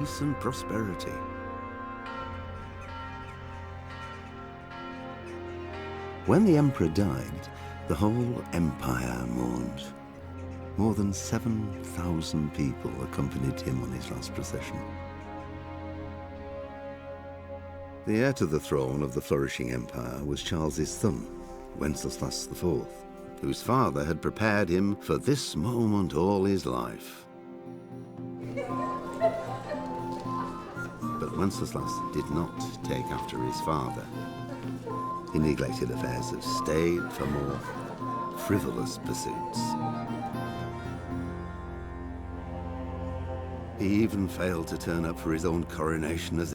peace and prosperity. When the emperor died, the whole empire mourned. More than 7,000 people accompanied him on his last procession. The heir to the throne of the flourishing empire was Charles's son, Wenceslas IV, whose father had prepared him for this moment all his life. But Wenceslas did not take after his father. He neglected affairs of state for more frivolous pursuits. He even failed to turn up for his own coronation as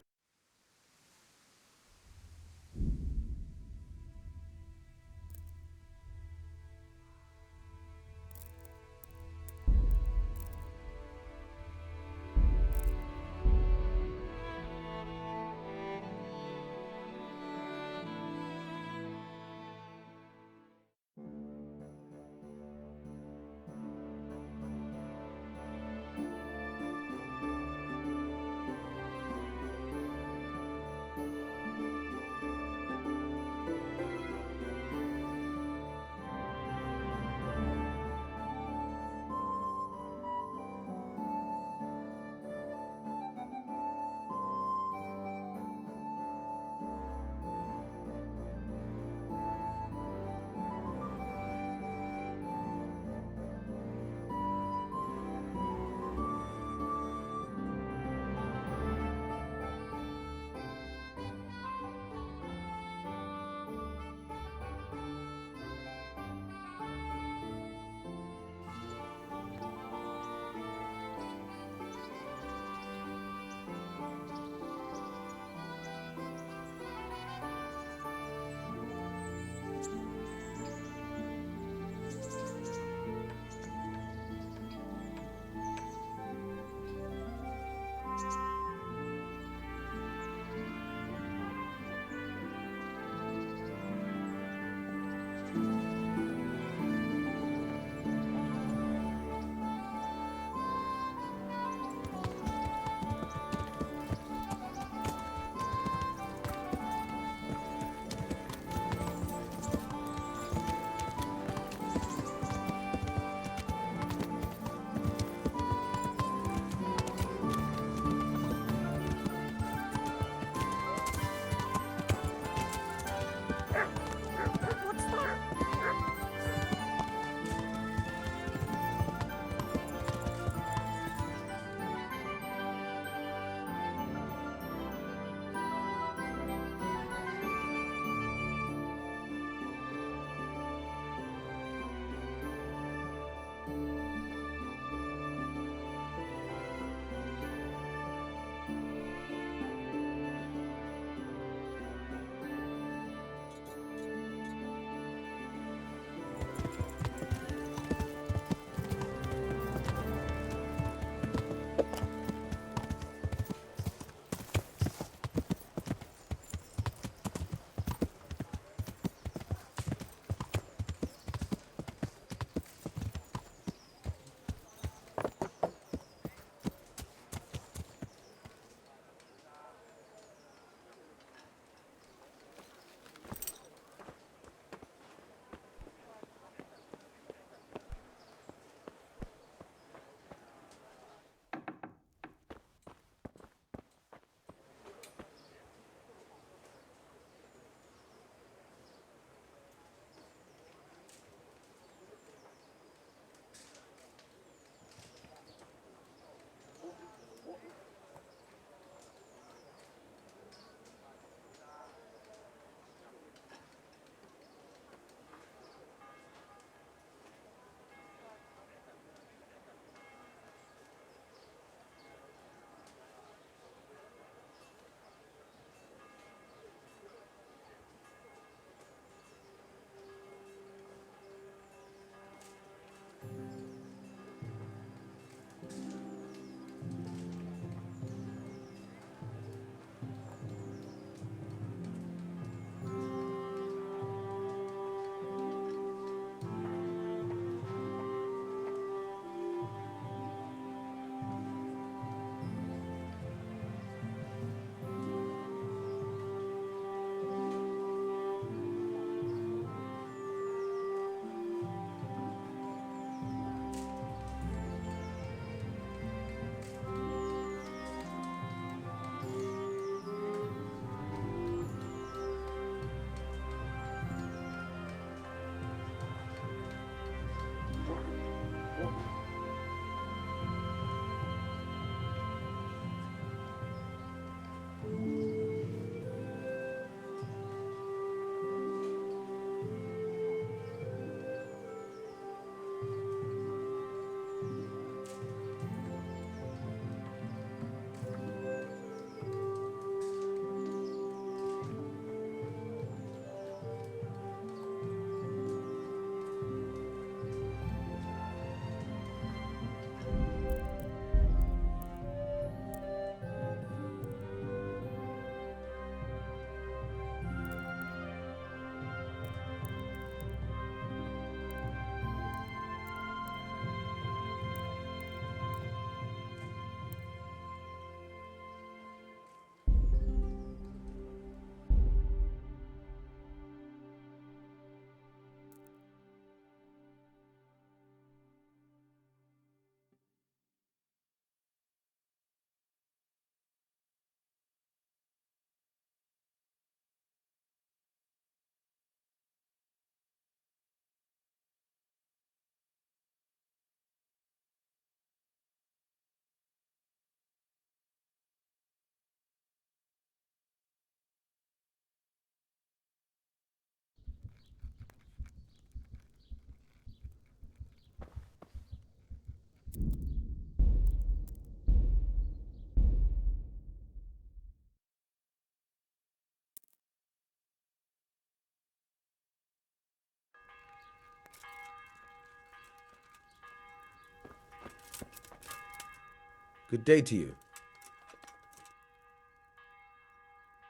Good day to you.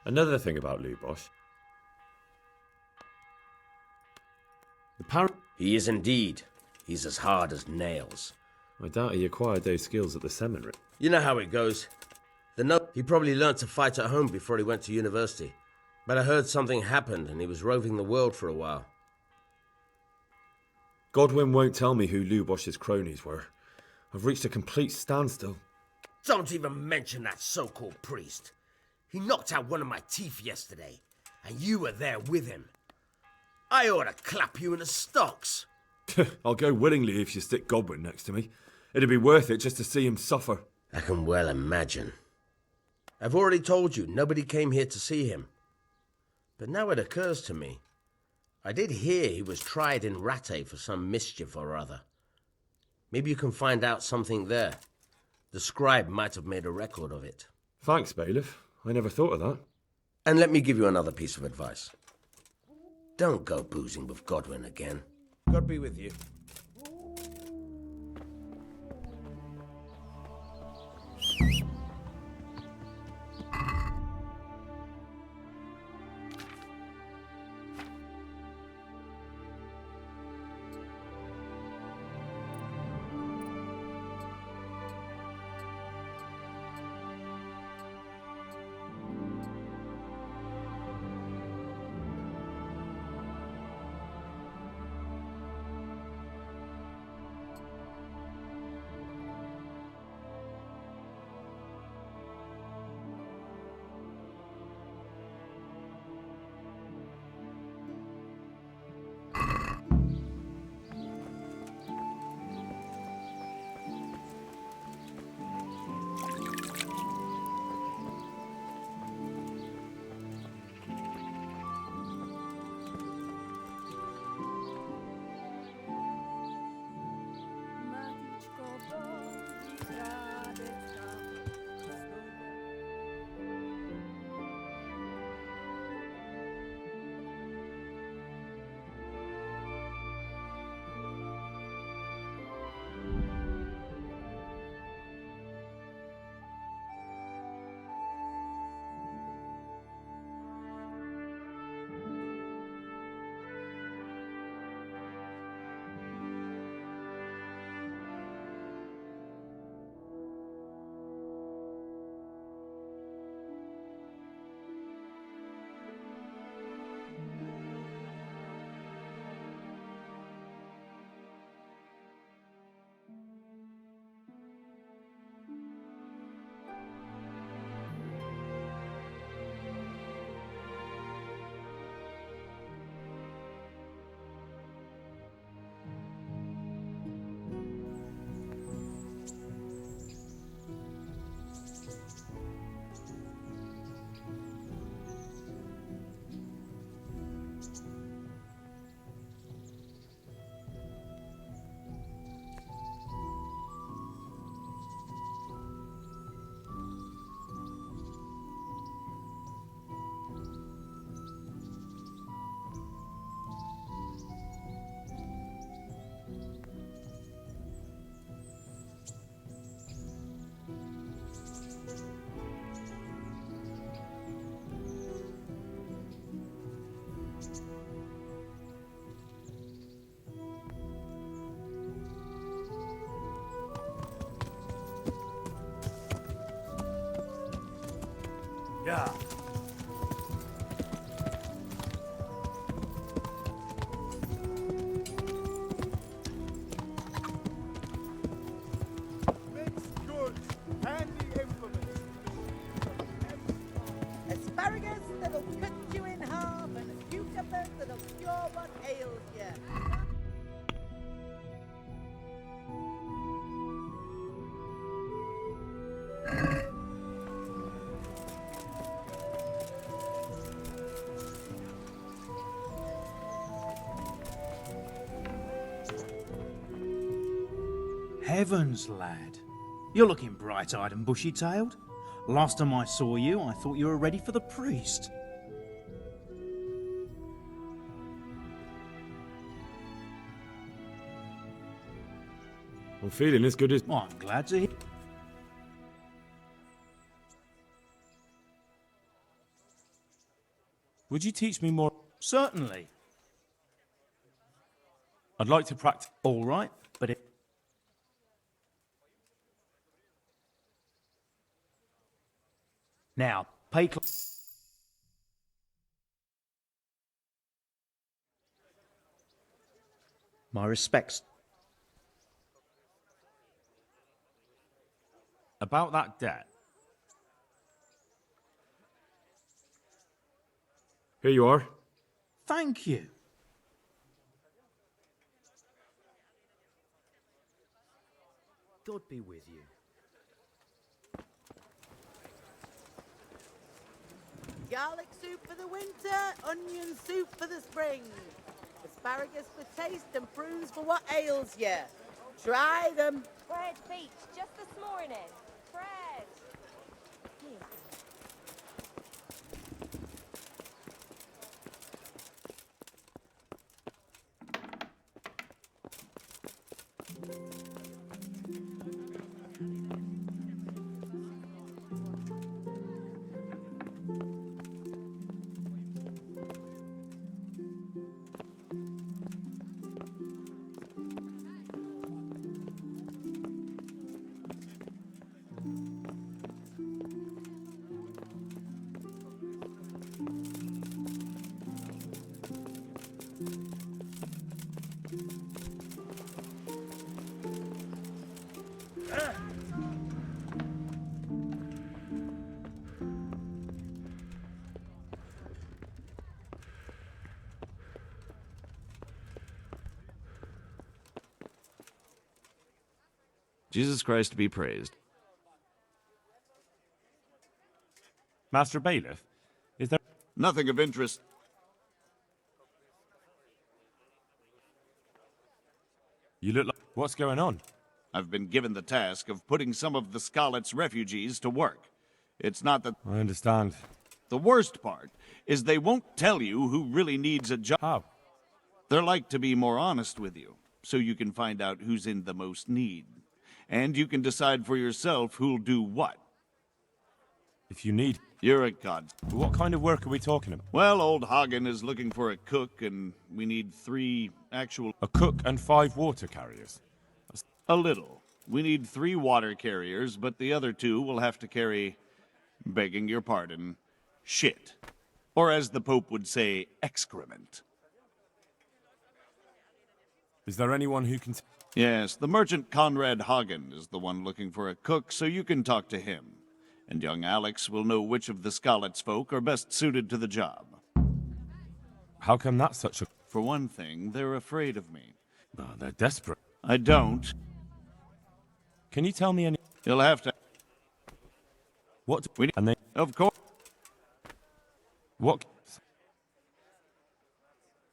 Another thing about Lubosh. He is indeed. He's as hard as nails. I doubt he acquired those skills at the seminary. You know how it goes. He probably learnt to fight at home before he went to university. But I heard something happened and he was roving the world for a while. Godwin won't tell me who Lubosh's cronies were. I've reached a complete standstill. Don't even mention that so-called priest. He knocked out one of my teeth yesterday, and you were there with him. I ought to clap you in the stocks. I'll go willingly if you stick Godwin next to me. It'd be worth it just to see him suffer. I can well imagine. I've already told you, nobody came here to see him. But now it occurs to me. I did hear he was tried in Rattay for some mischief or other. Maybe you can find out something there. The scribe might have made a record of it. Thanks, bailiff. I never thought of that. And let me give you another piece of advice. Don't go boozing with Godwin again. God be with you. Yeah. Makes good, handy implements. Asparagus that'll cut you in half and cucumbers that'll cure what ails you. Heavens, lad. You're looking bright-eyed and bushy-tailed. Last time I saw you, I thought you were ready for the priest. I'm feeling as good as... I'm glad to hear. Would you teach me more? Certainly. I'd like to practice. All right, but it... Now, pay my respects. About that debt. Here you are. Thank you. God be with you. Garlic soup for the winter, onion soup for the spring. Asparagus for taste and prunes for what ails you. Try them. Fred Beach, just this morning. Fred! Here. Jesus Christ be praised. Master Bailiff, is there... Nothing of interest. You look like... What's going on? I've been given the task of putting some of the Scarlet's refugees to work. It's not that... I understand. The worst part is they won't tell you who really needs a job. How? They're like to be more honest with you, so you can find out who's in the most need. And you can decide for yourself who'll do what. If you need... You're a god. What kind of work are we talking about? Well, old Hagen is looking for a cook, and we need 3 actual... A cook and 5 water carriers. A little. We need 3 water carriers, but the other 2 will have to carry, begging your pardon, shit. Or as the Pope would say, excrement. Is there anyone who can... Yes, the merchant Conrad Hagen is the one looking for a cook, so you can talk to him. And young Alex will know which of the Scarlet's folk are best suited to the job. How come that's such a... For one thing, they're afraid of me. Oh, they're desperate. I don't. Can you tell me any... You'll have to... What... We need... And they... Of course. What...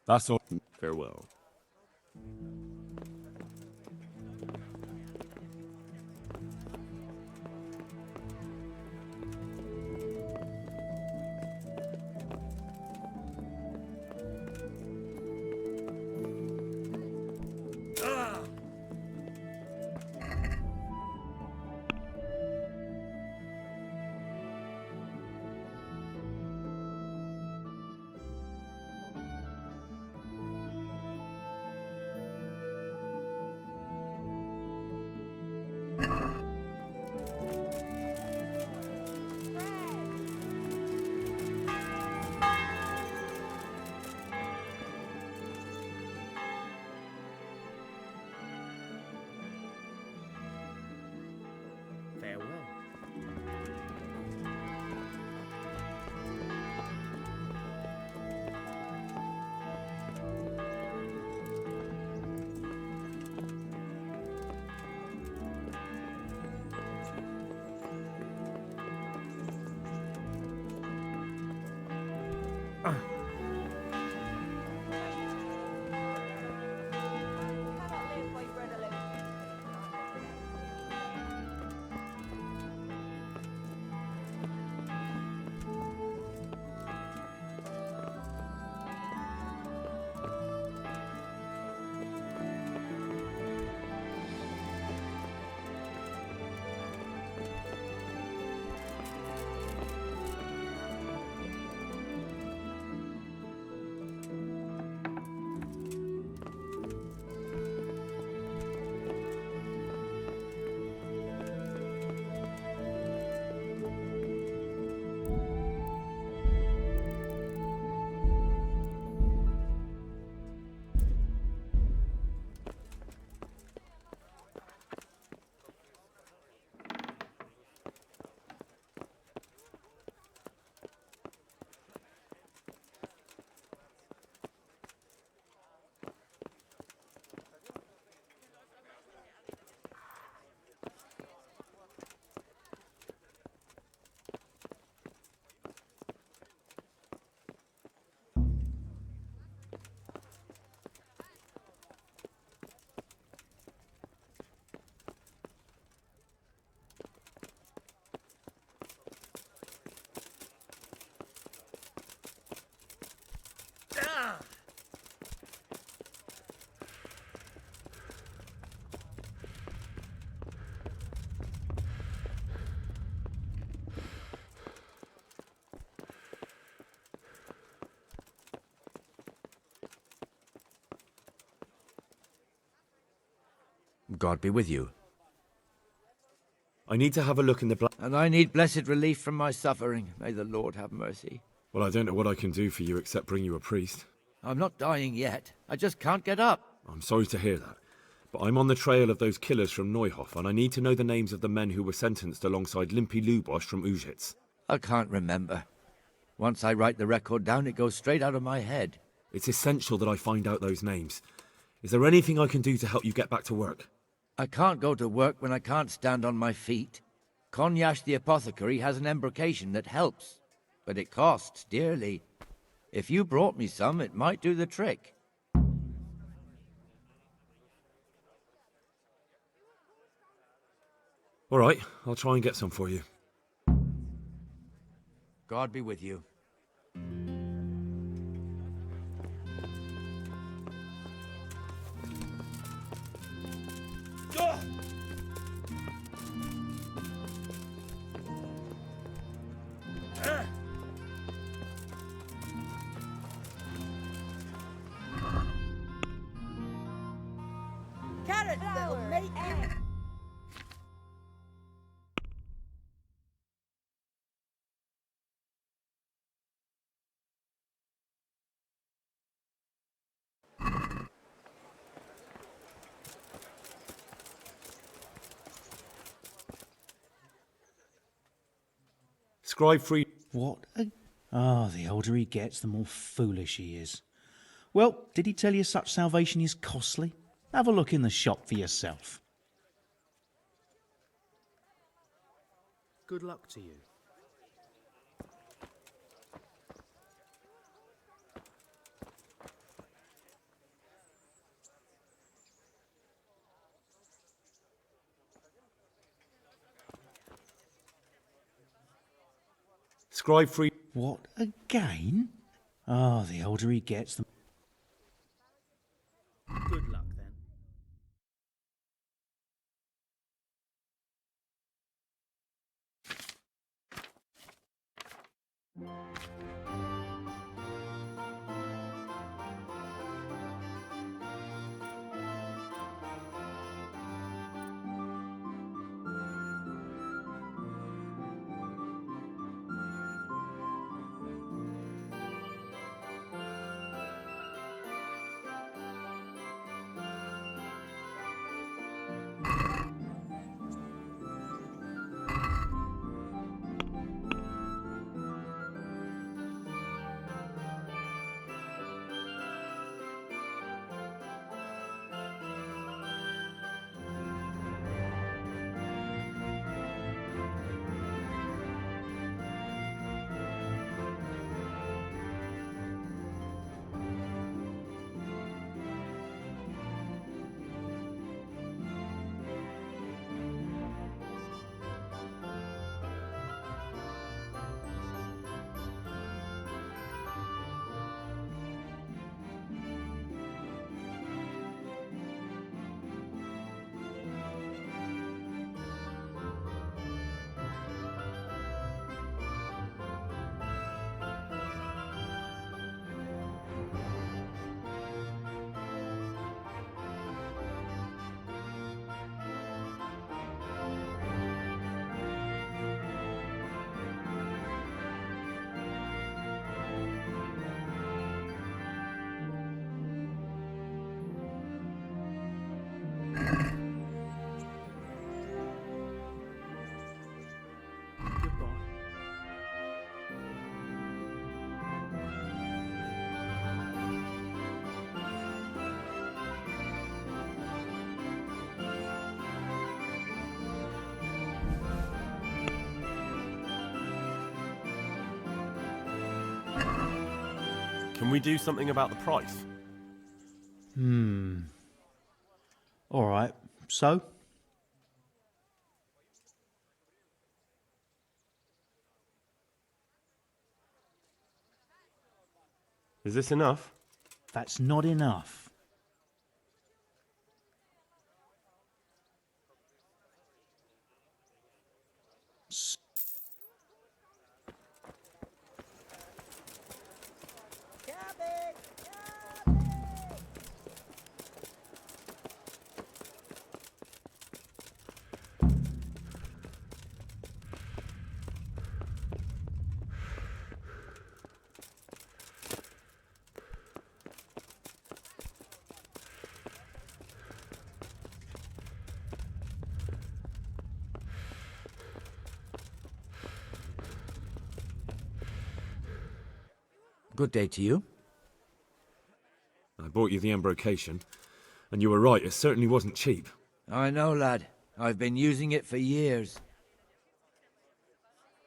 That's all... Farewell. Farewell. Cannot live by bread alone. God be with you. I need to have a look in the And I need blessed relief from my suffering. May the Lord have mercy. Well, I don't know what I can do for you except bring you a priest. I'm not dying yet. I just can't get up. I'm sorry to hear that. But I'm on the trail of those killers from Neuhof, and I need to know the names of the men who were sentenced alongside Limpy Lubosch from Ujitz. I can't remember. Once I write the record down, it goes straight out of my head. It's essential that I find out those names. Is there anything I can do to help you get back to work? I can't go to work when I can't stand on my feet. Konyash the apothecary has an embrocation that helps, but it costs dearly. If you brought me some, it might do the trick. All right, I'll try and get some for you. God be with you. Carrots that'll make you... Scribe free. What a... Ah, the older he gets, the more foolish he is. Well, did he tell you such salvation is costly? Have a look in the shop for yourself. Good luck to you. Scribe free. What, again? Ah, the older he gets, the... Good luck then. Can we do something about the price? All right, so? Is this enough? That's not enough. Good day to you. I bought you the embrocation, and you were right, it certainly wasn't cheap. I know, lad. I've been using it for years.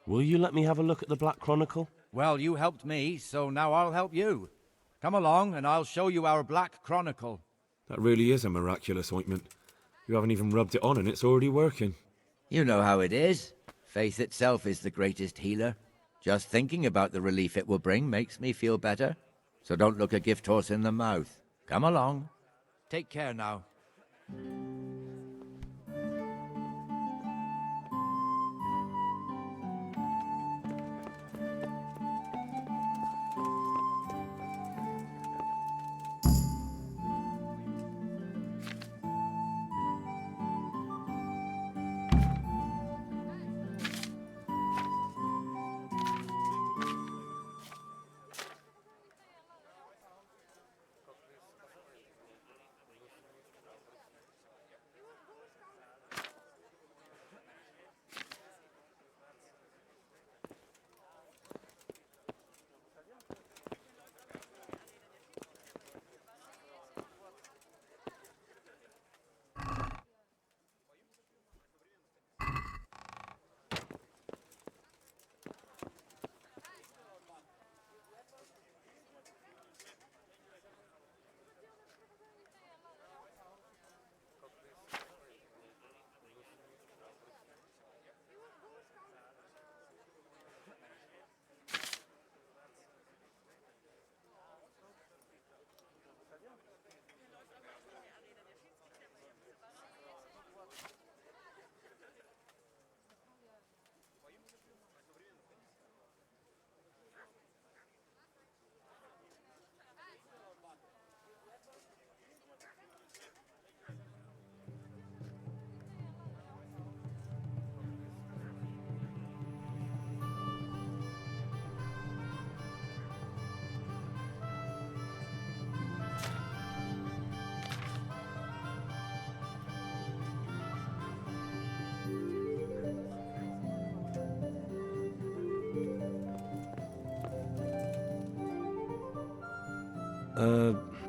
Will you let me have a look at the Black Chronicle? Well, you helped me, so now I'll help you. Come along, and I'll show you our Black Chronicle. That really is a miraculous ointment. You haven't even rubbed it on and it's already working. You know how it is. Faith itself is the greatest healer. Just thinking about the relief it will bring makes me feel better. So don't look a gift horse in the mouth. Come along. Take care now.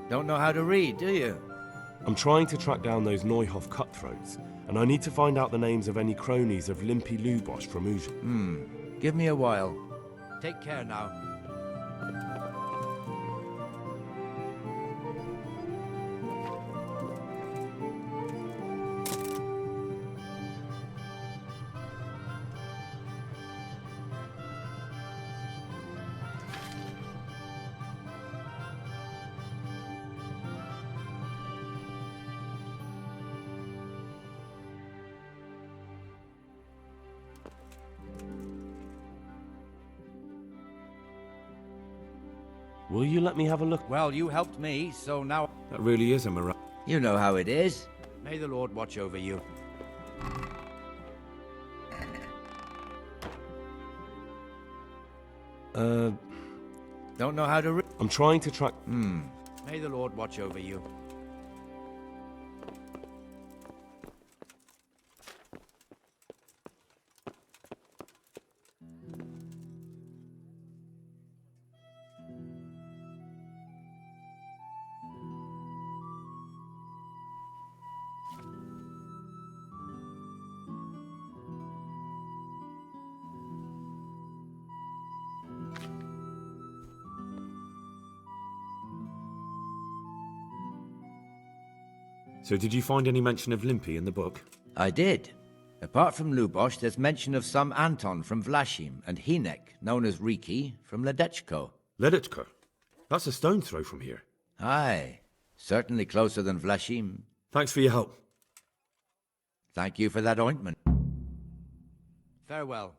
Don't know how to read, do you? I'm trying to track down those Neuhoff cutthroats, and I need to find out the names of any cronies of Limpy Lubosh from Uja. Give me a while. Take care now. Will you let me have a look? Well, you helped me, so now... That really is a miracle. You know how it is. May the Lord watch over you. Don't know how to read. I'm trying to track... May the Lord watch over you. So did you find any mention of Limpy in the book? I did. Apart from Lubosh, there's mention of some Anton from Vlashim and Hinek, known as Riki, from Ledechko. Ledechko? That's a stone's throw from here. Aye, certainly closer than Vlashim. Thanks for your help. Thank you for that ointment. Farewell.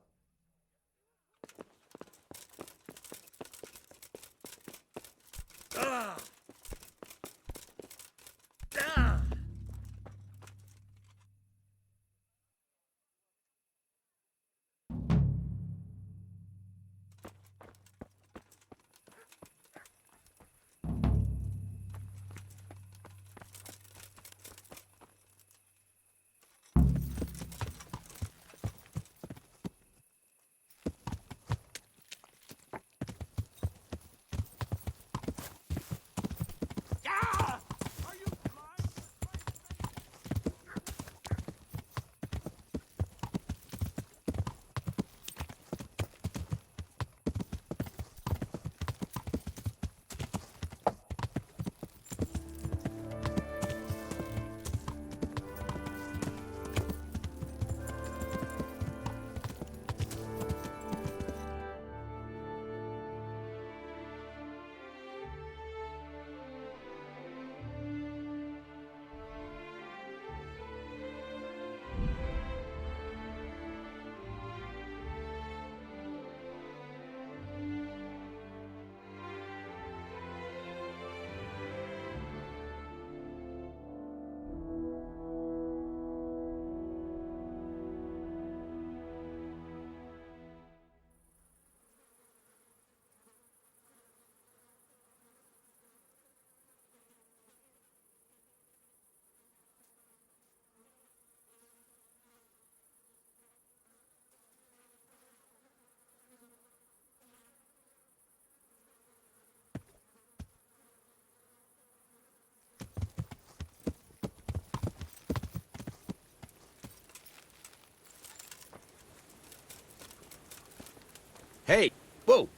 Hey, whoa!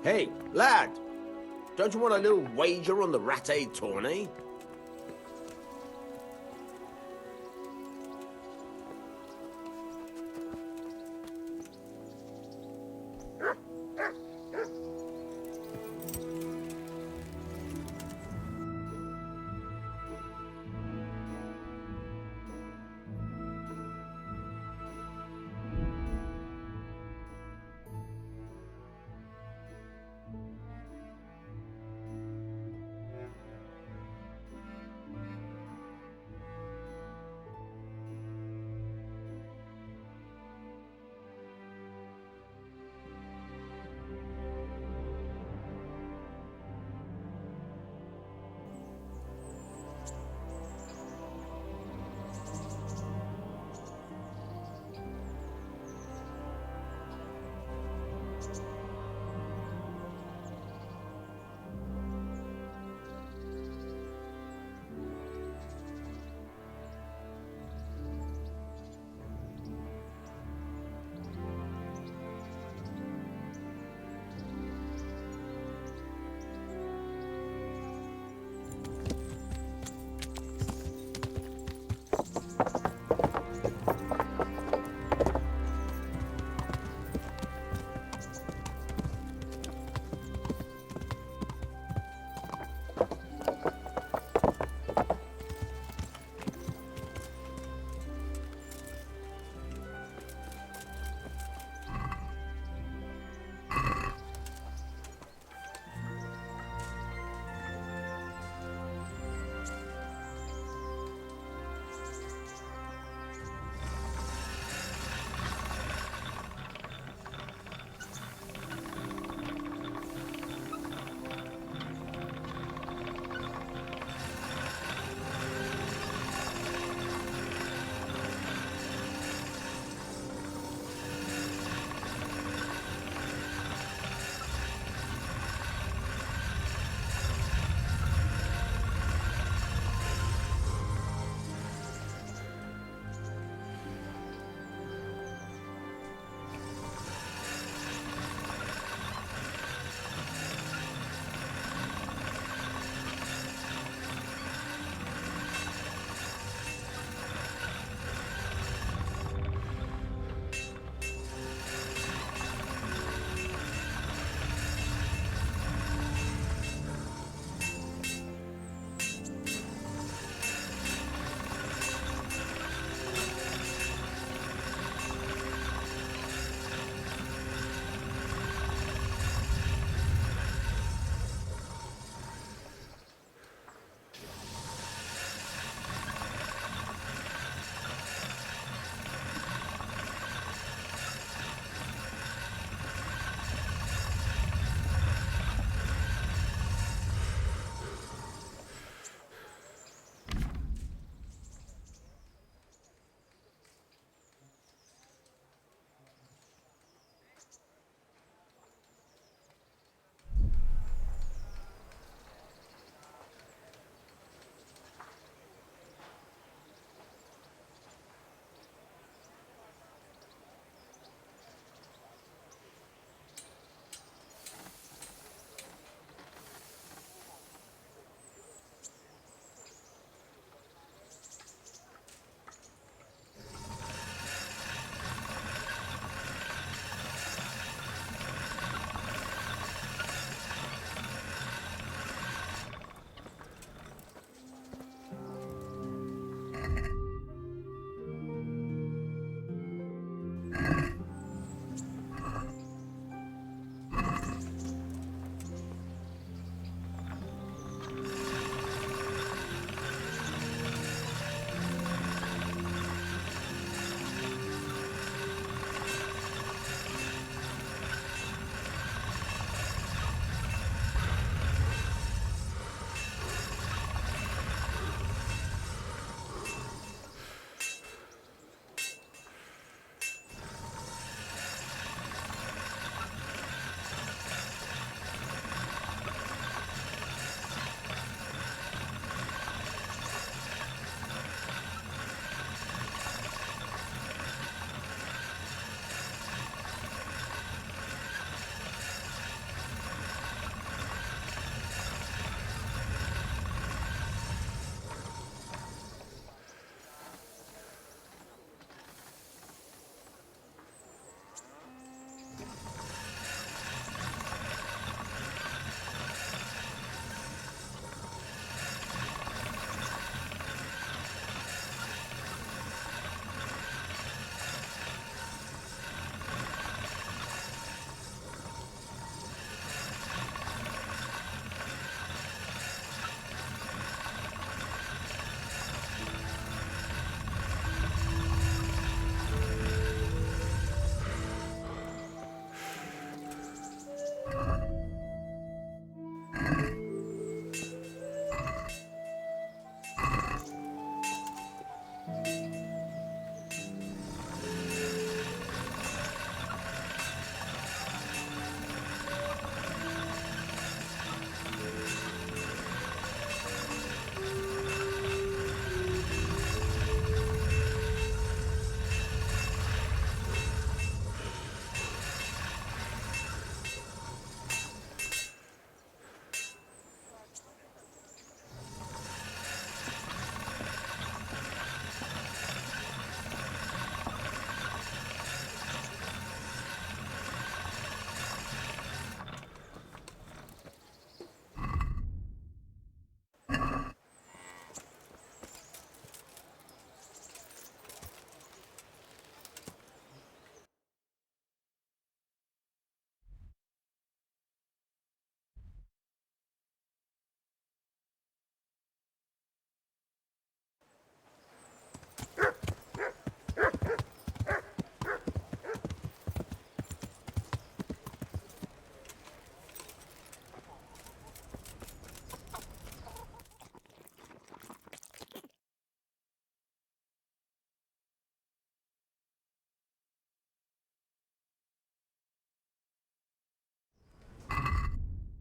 Hey, lad! Don't you want a little wager on the ratte tourney?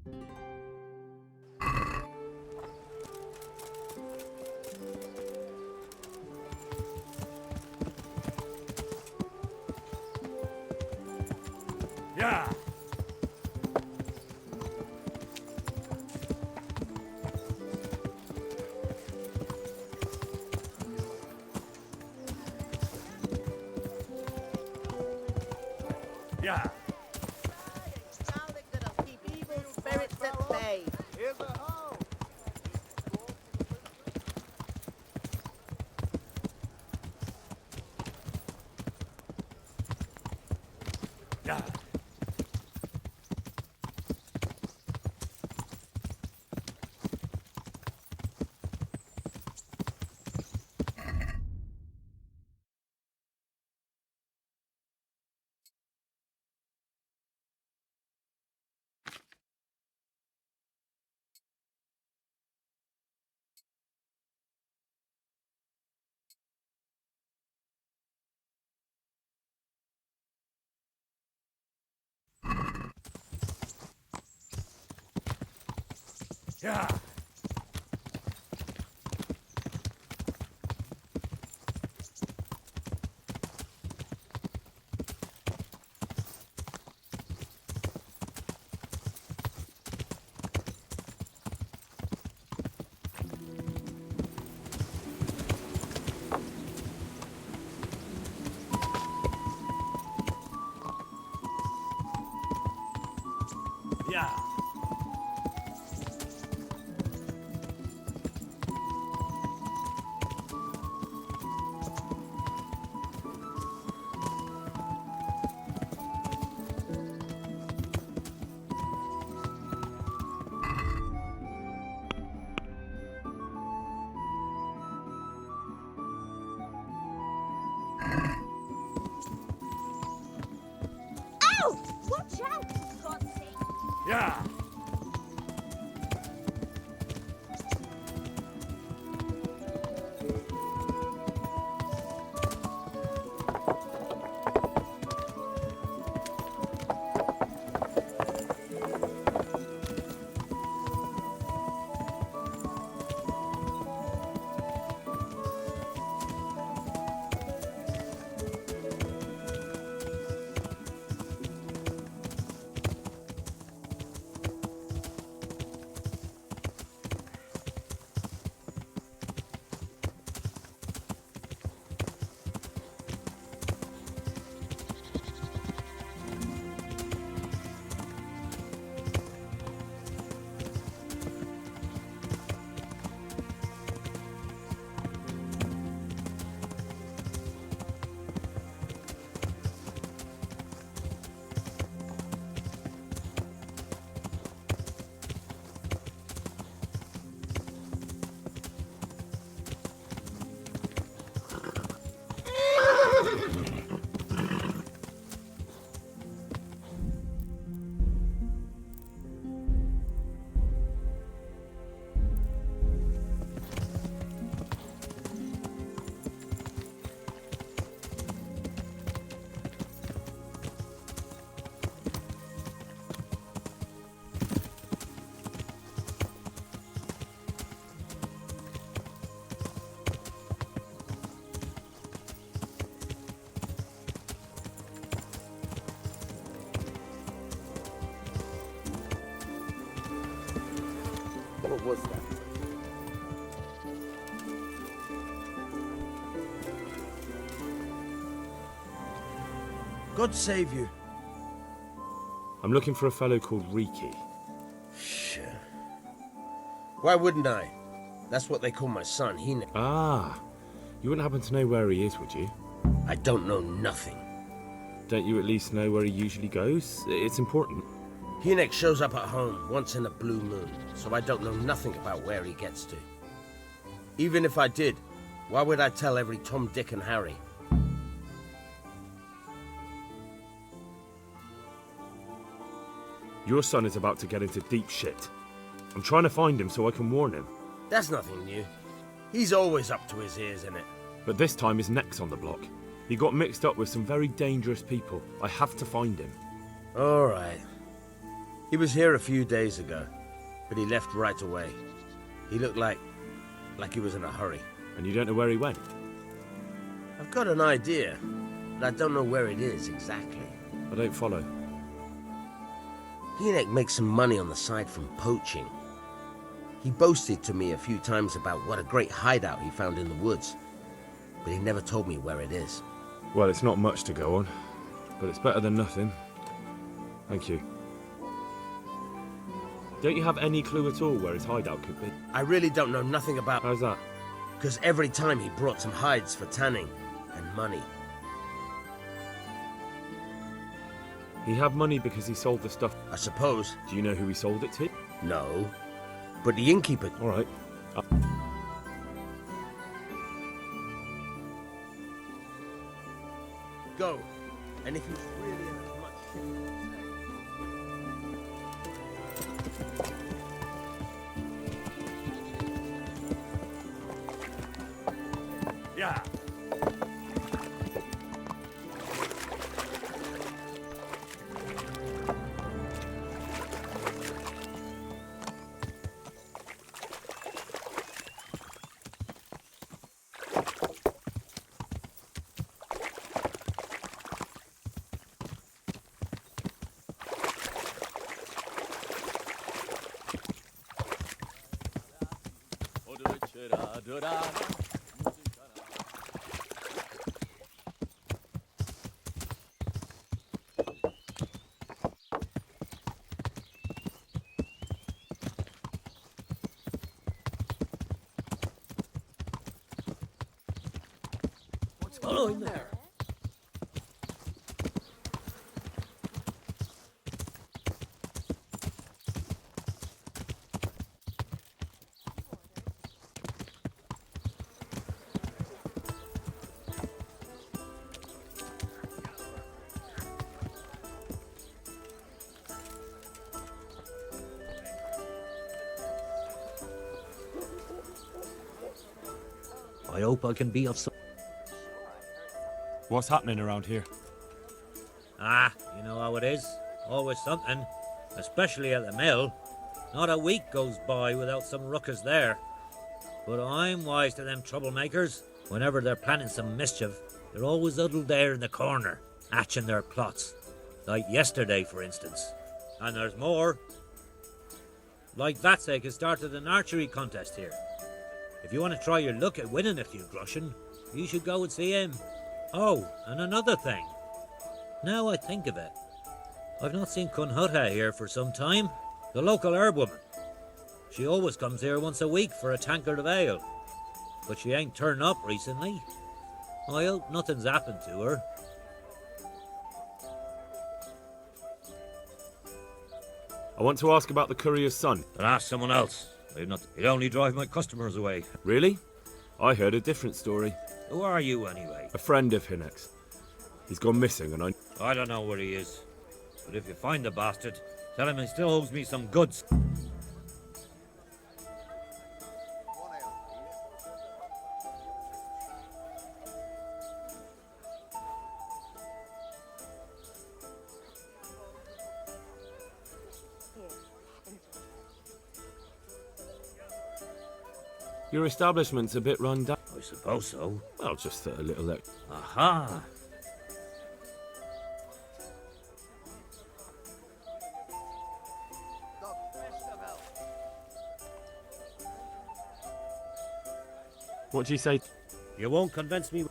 Yeah. Yeah. Garlic that'll keep evil spirits at bay. Here's a hoe. Yeah. Yeah. Yeah. Ow! Watch out, for God's sake! Yeah. What was that? God save you. I'm looking for a fellow called Riki. Sure. Why wouldn't I? That's what they call my son. Ah, you wouldn't happen to know where he is, would you? I don't know nothing. Don't you at least know where he usually goes? It's important. Hinek shows up at home once in a blue moon, so I don't know nothing about where he gets to. Even if I did, why would I tell every Tom, Dick and Harry? Your son is about to get into deep shit. I'm trying to find him so I can warn him. That's nothing new. He's always up to his ears in it. But this time his neck's on the block. He got mixed up with some very dangerous people. I have to find him. All right. He was here a few days ago, but he left right away. He looked like he was in a hurry. And you don't know where he went? I've got an idea, but I don't know where it is exactly. I don't follow. Hynek makes some money on the side from poaching. He boasted to me a few times about what a great hideout he found in the woods, but he never told me where it is. Well, it's not much to go on, but it's better than nothing. Thank you. Don't you have any clue at all where his hideout could be? I really don't know nothing about... How's that? Because every time he brought some hides for tanning and money. He had money because he sold the stuff. I suppose. Do you know who he sold it to? No, but the innkeeper... All right. Go, and if he's really in as much shit... Yeah. Follow him there. I hope I can be of some... What's happening around here? Ah, you know how it is. Always something. Especially at the mill. Not a week goes by without some ruckus there. But I'm wise to them troublemakers. Whenever they're planning some mischief, they're always huddled there in the corner, hatching their plots. Like yesterday, for instance. And there's more. Like Vatsek has started an archery contest here. If you want to try your luck at winning a few groschen, you should go and see him. Oh, and another thing. Now I think of it, I've not seen Kunhutta here for some time. The local herbwoman. She always comes here once a week for a tankard of ale. But she ain't turned up recently. I hope nothing's happened to her. I want to ask about the courier's son. But ask someone else. He'd only drive my customers away. Really? I heard a different story. Who are you, anyway? A friend of Hynek's. He's gone missing and I don't know where he is. But if you find the bastard, tell him he still owes me some goods. Your establishment's a bit run down. I suppose so. Well, just a little... Aha! What do you say? You won't convince me.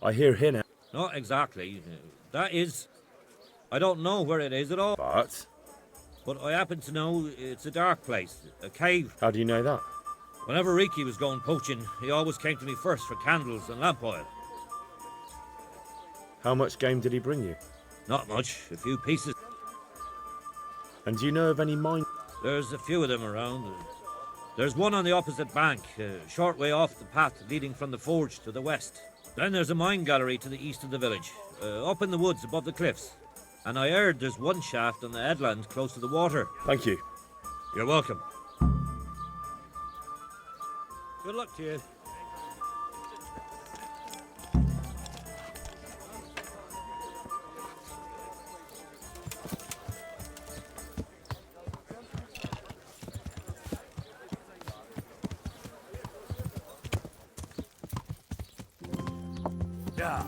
I hear Hynek. Not exactly. That is... I don't know where it is at all. But I happen to know it's a dark place, a cave. How do you know that? Whenever Riki was going poaching, he always came to me first for candles and lamp oil. How much game did he bring you? Not much, a few pieces. And do you know of any mine? There's a few of them around. There's one on the opposite bank, a short way off the path leading from the forge to the west. Then there's a mine gallery to the east of the village, up in the woods above the cliffs. And I heard there's one shaft on the headland close to the water. Thank you. You're welcome. Good luck to you. Yeah.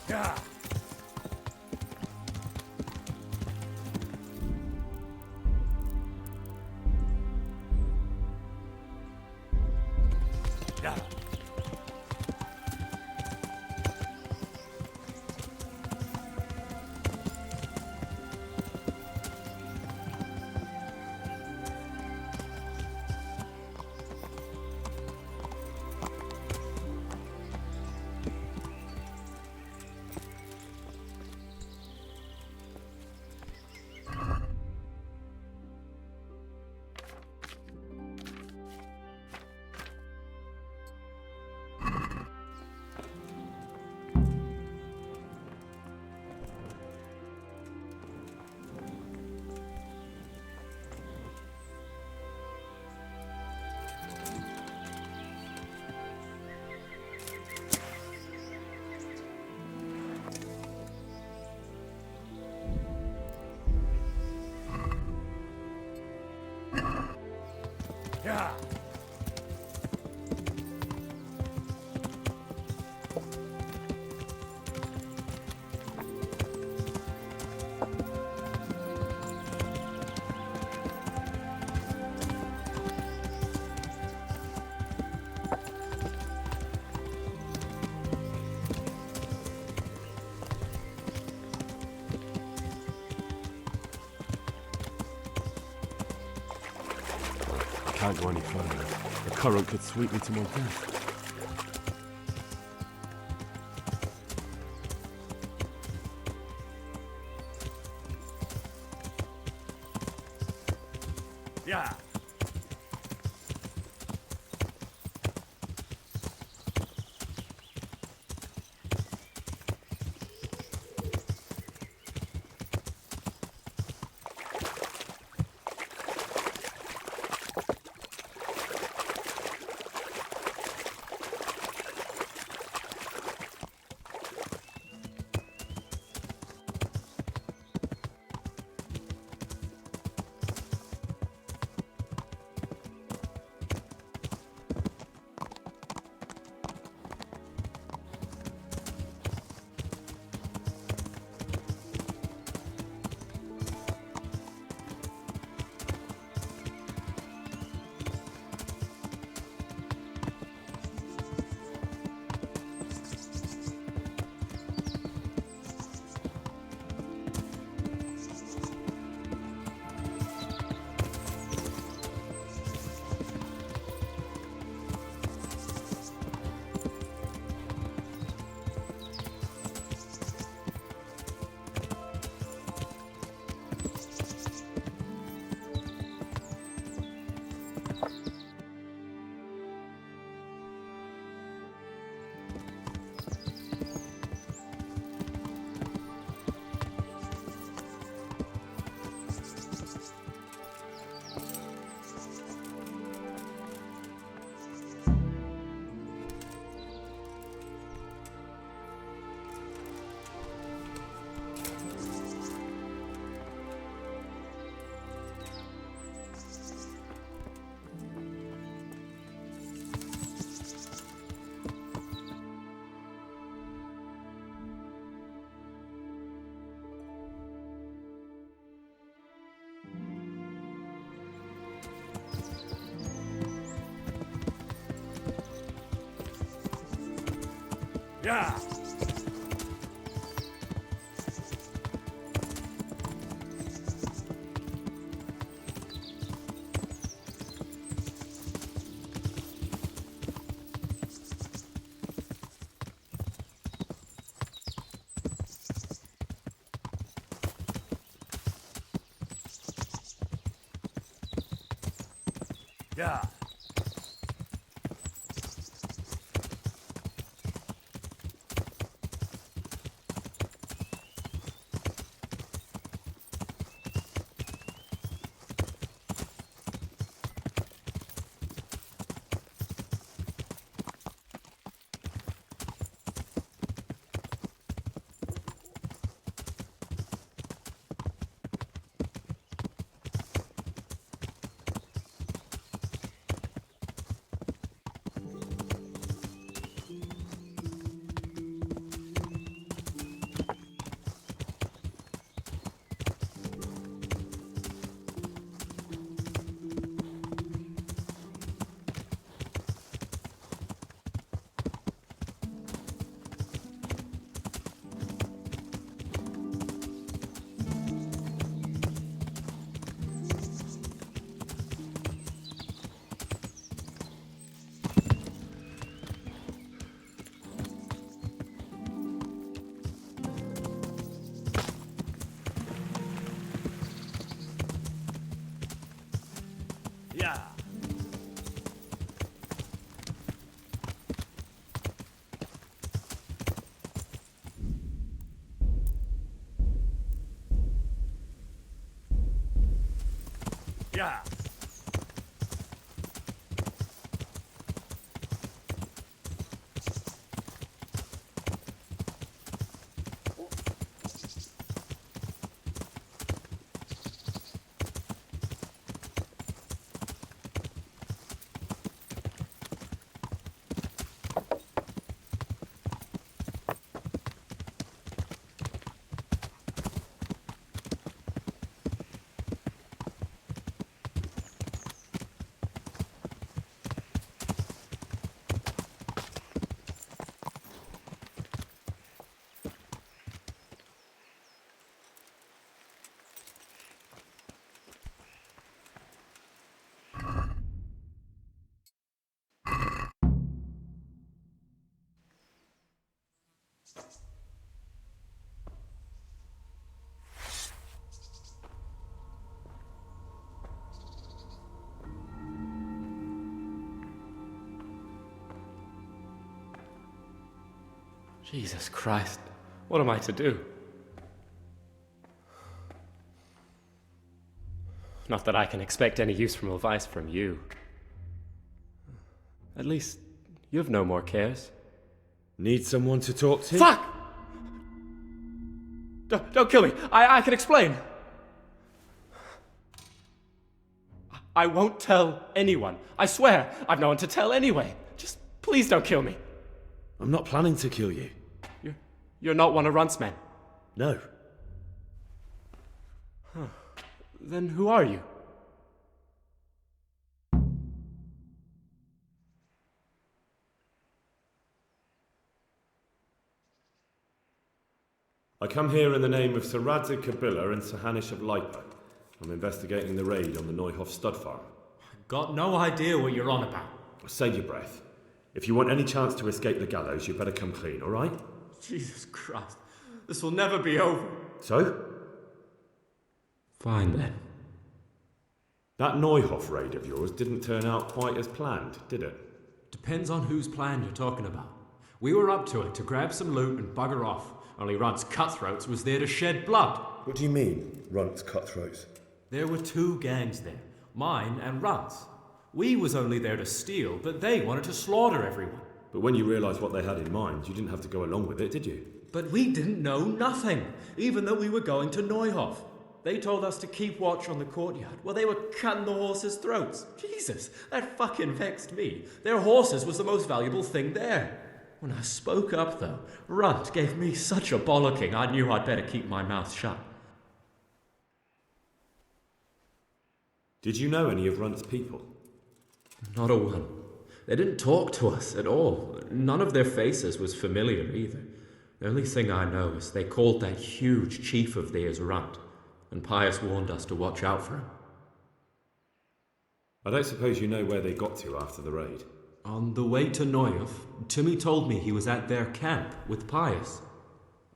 Yeah. Yeah. Yeah. I can't go any further. The current could sweep me to my death. Yeah. Yeah. Yeah. Yeah. Yeah. Jesus Christ, what am I to do? Not that I can expect any useful advice from you. At least, you've no more cares. Need someone to talk to? Fuck! Don't kill me. I can explain. I won't tell anyone. I swear, I've no one to tell anyway. Just please don't kill me. I'm not planning to kill you. You're not one of Runt's men? No. Huh. Then who are you? I come here in the name of Sir Radzig Kabila and Sir Hanish of Lipa. I'm investigating the raid on the Neuhoff stud farm. Got no idea what you're on about. Save your breath. If you want any chance to escape the gallows, you better come clean, all right? Jesus Christ. This will never be over. So? Fine then. That Neuhoff raid of yours didn't turn out quite as planned, did it? Depends on whose plan you're talking about. We were up to it to grab some loot and bugger off. Only Runt's cutthroats was there to shed blood. What do you mean, Runt's cutthroats? There were two gangs there, mine and Runt's. We was only there to steal, but they wanted to slaughter everyone. But when you realised what they had in mind, you didn't have to go along with it, did you? But we didn't know nothing, even though we were going to Neuhoff. They told us to keep watch on the courtyard while they were cutting the horses' throats. Jesus, that fucking vexed me. Their horses was the most valuable thing there. When I spoke up, though, Runt gave me such a bollocking I knew I'd better keep my mouth shut. Did you know any of Runt's people? Not a one. They didn't talk to us at all. None of their faces was familiar either. The only thing I know is they called that huge chief of theirs Runt, and Pius warned us to watch out for him. I don't suppose you know where they got to after the raid? On the way to Neuhoff, Timmy told me he was at their camp with Pius.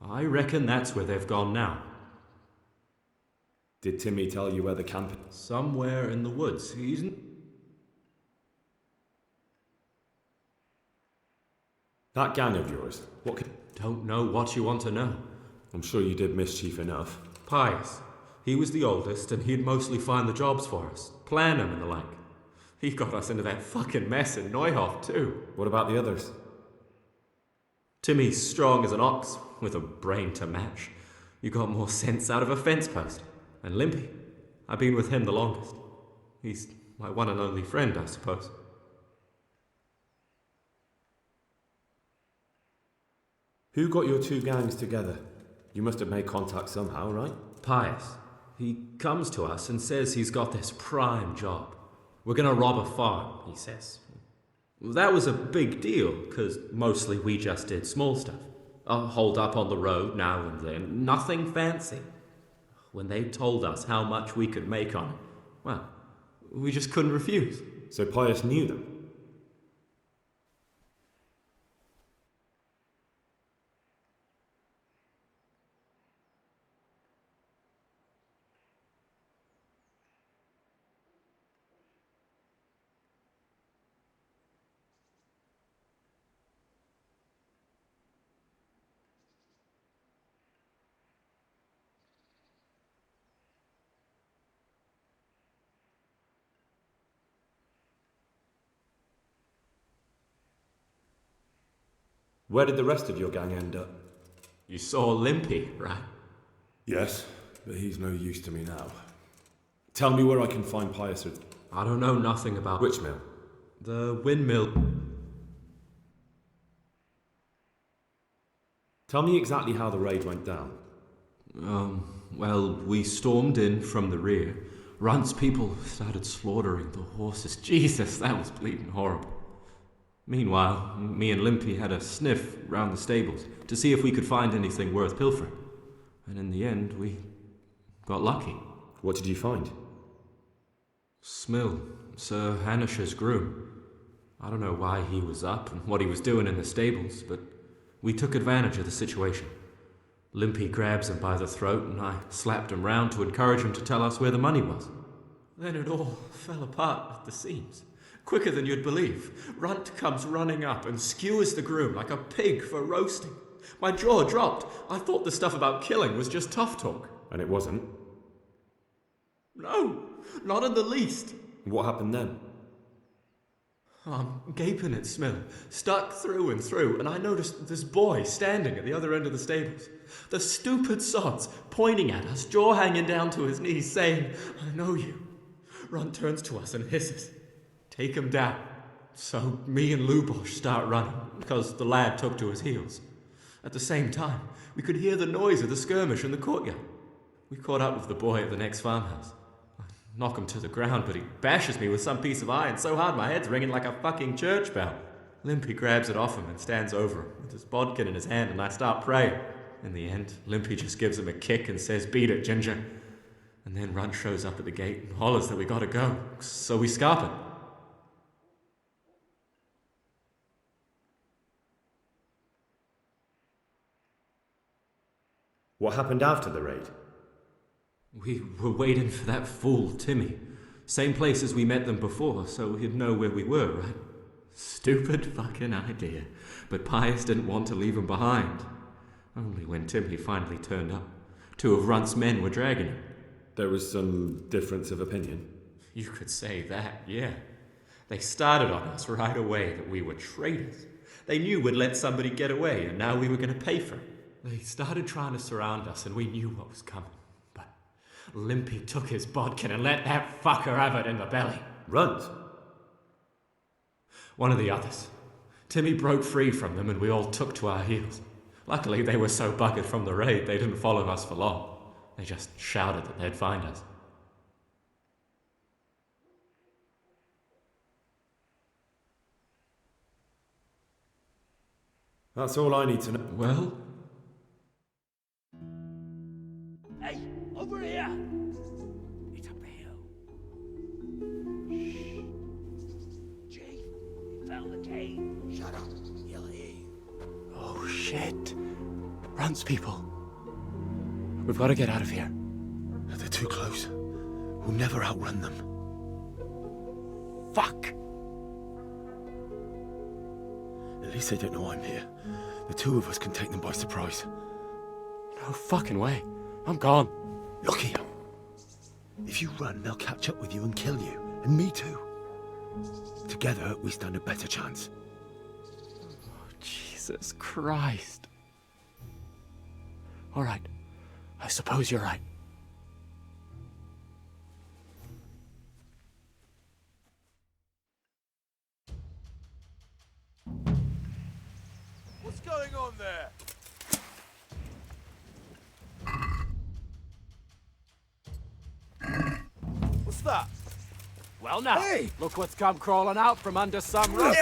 I reckon that's where they've gone now. Did Timmy tell you where the camp is? Somewhere in the woods. That gang of yours, what could... Don't know what you want to know. I'm sure you did mischief enough. Pius. He was the oldest, and he'd mostly find the jobs for us, plan them and the like. He got us into that fucking mess in Neuhof, too. What about the others? Timmy's strong as an ox, with a brain to match. You got more sense out of a fence post. And Limpy, I've been with him the longest. He's my one and only friend, I suppose. Who got your two gangs together? You must have made contact somehow, right? Pius. He comes to us and says he's got this prime job. We're gonna rob a farm, he says. That was a big deal, because mostly we just did small stuff. Hold up on the road now and then, nothing fancy. When they told us how much we could make on it, well, we just couldn't refuse. So Pius knew them? Where did the rest of your gang end up? You saw Limpy, right? Yes, but he's no use to me now. Tell me where I can find Pius. I don't know nothing about... Which mill? The windmill. Tell me exactly how the raid went down. Well, we stormed in from the rear. Runt's people started slaughtering the horses. Jesus, that was bleeding horrible. Meanwhile, me and Limpy had a sniff round the stables to see if we could find anything worth pilfering. And in the end, we got lucky. What did you find? Smill, Sir Hanish's groom. I don't know why he was up and what he was doing in the stables, but we took advantage of the situation. Limpy grabs him by the throat and I slapped him round to encourage him to tell us where the money was. Then it all fell apart at the seams. Quicker than you'd believe. Runt comes running up and skewers the groom like a pig for roasting. My jaw dropped. I thought the stuff about killing was just tough talk. And it wasn't? No, not in the least. What happened then? I'm gaping at Smill, stuck through and through, and I noticed this boy standing at the other end of the stables. The stupid sods pointing at us, jaw hanging down to his knees, saying, "I know you." Runt turns to us and hisses, "Take him down." So me and Lubosh start running, because the lad took to his heels. At the same time, we could hear the noise of the skirmish in the courtyard. We caught up with the boy at the next farmhouse. I knock him to the ground, but he bashes me with some piece of iron so hard my head's ringing like a fucking church bell. Limpy grabs it off him and stands over him with his bodkin in his hand, and I start praying. In the end, Limpy just gives him a kick and says, "Beat it, Ginger." And then Runt shows up at the gate and hollers that we gotta go, so we scarp it. What happened after the raid? We were waiting for that fool, Timmy. Same place as we met them before, so he'd know where we were, right? Stupid fucking idea. But Pius didn't want to leave him behind. Only when Timmy finally turned up, 2 of Runt's men were dragging him. There was some difference of opinion? You could say that, yeah. They started on us right away that we were traitors. They knew we'd let somebody get away, and now we were going to pay for it. They started trying to surround us, and we knew what was coming. But Limpy took his bodkin and let that fucker have it in the belly. Runt? One of the others. Timmy broke free from them, and we all took to our heels. Luckily, they were so buggered from the raid, they didn't follow us for long. They just shouted that they'd find us. That's all I need to know. Well? Hey, over here! It's up the hill. Shh. Chief, we found the cave. Shut up, he'll hear you. Oh shit. Runt's people. We've got to get out of here. They're too close. We'll never outrun them. Fuck! least they don't know I'm here. The two of us can take them by surprise. No fucking way. I'm gone. Look here. If you run, they'll catch up with you and kill you. And me too. Together, we stand a better chance. Jesus Christ. All right. I suppose you're right. What's going on there? What's that? Well now, look what's come crawling out from under some rock.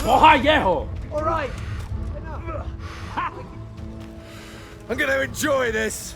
¡Viejo! All right. I'm gonna enjoy this.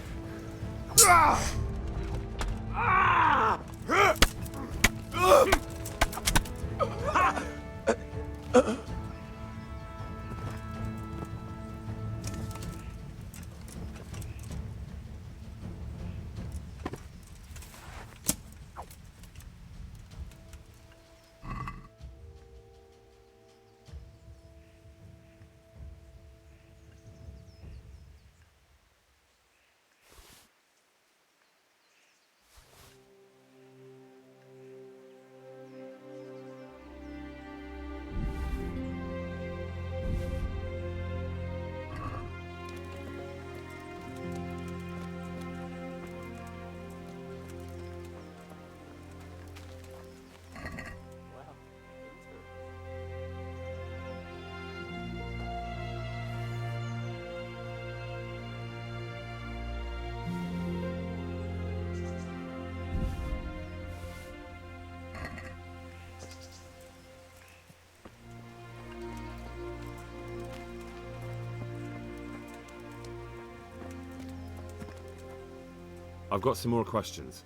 I've got some more questions.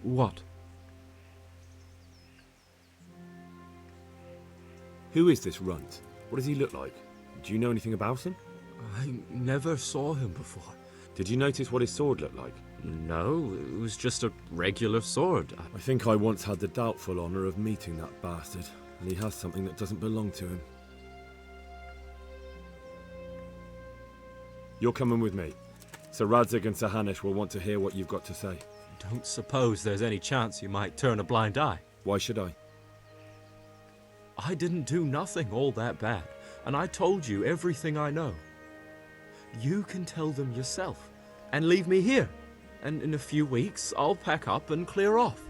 What? Who is this runt? What does he look like? Do you know anything about him? I never saw him before. Did you notice what his sword looked like? No, it was just a regular sword. I think I once had the doubtful honour of meeting that bastard, and he has something that doesn't belong to him. You're coming with me. Sir Radzig and Sir Hanush will want to hear what you've got to say. Don't suppose there's any chance you might turn a blind eye. Why should I? I didn't do nothing all that bad, and I told you everything I know. You can tell them yourself, and leave me here, and in a few weeks I'll pack up and clear off.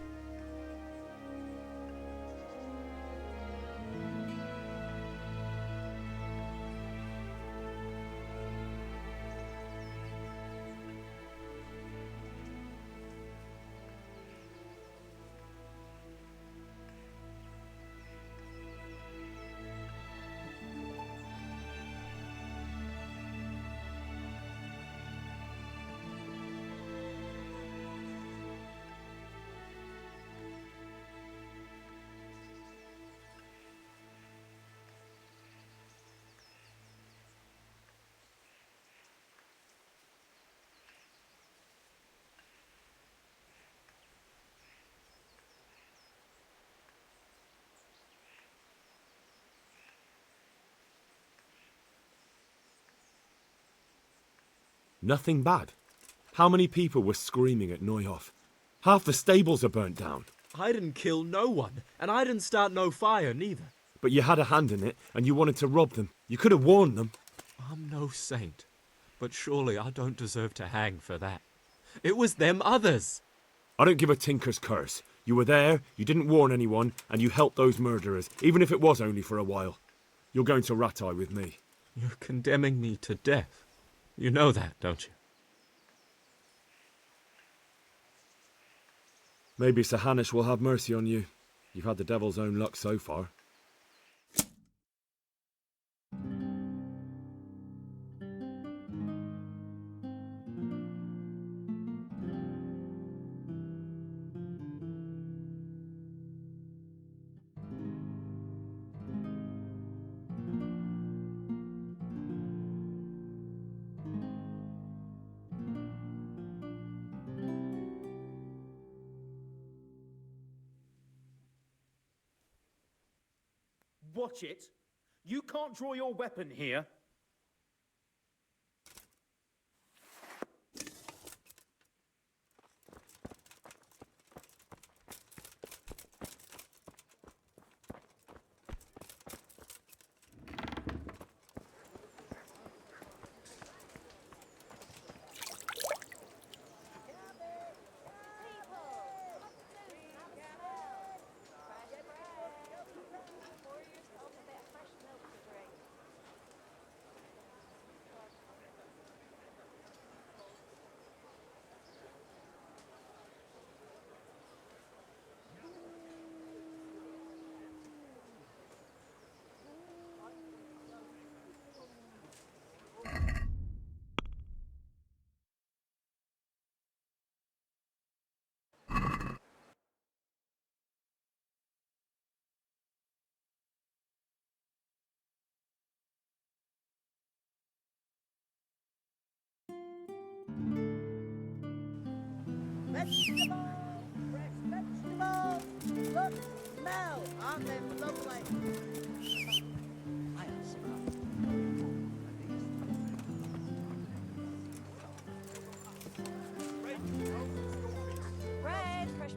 Nothing bad. How many people were screaming at Neuhof? Half the stables are burnt down. I didn't kill no one, and I didn't start no fire neither. But you had a hand in it, and you wanted to rob them. You could have warned them. I'm no saint, but surely I don't deserve to hang for that. It was them others. I don't give a tinker's curse. You were there, you didn't warn anyone, and you helped those murderers, even if it was only for a while. You're going to Rattay with me. You're condemning me to death. You know that, don't you? Maybe Sir Hanush will have mercy on you. You've had the devil's own luck so far. watch it. You can't draw your weapon here. Vegetables! Fresh vegetables! Look, smell! Aren't they lovely? Bread, fresh.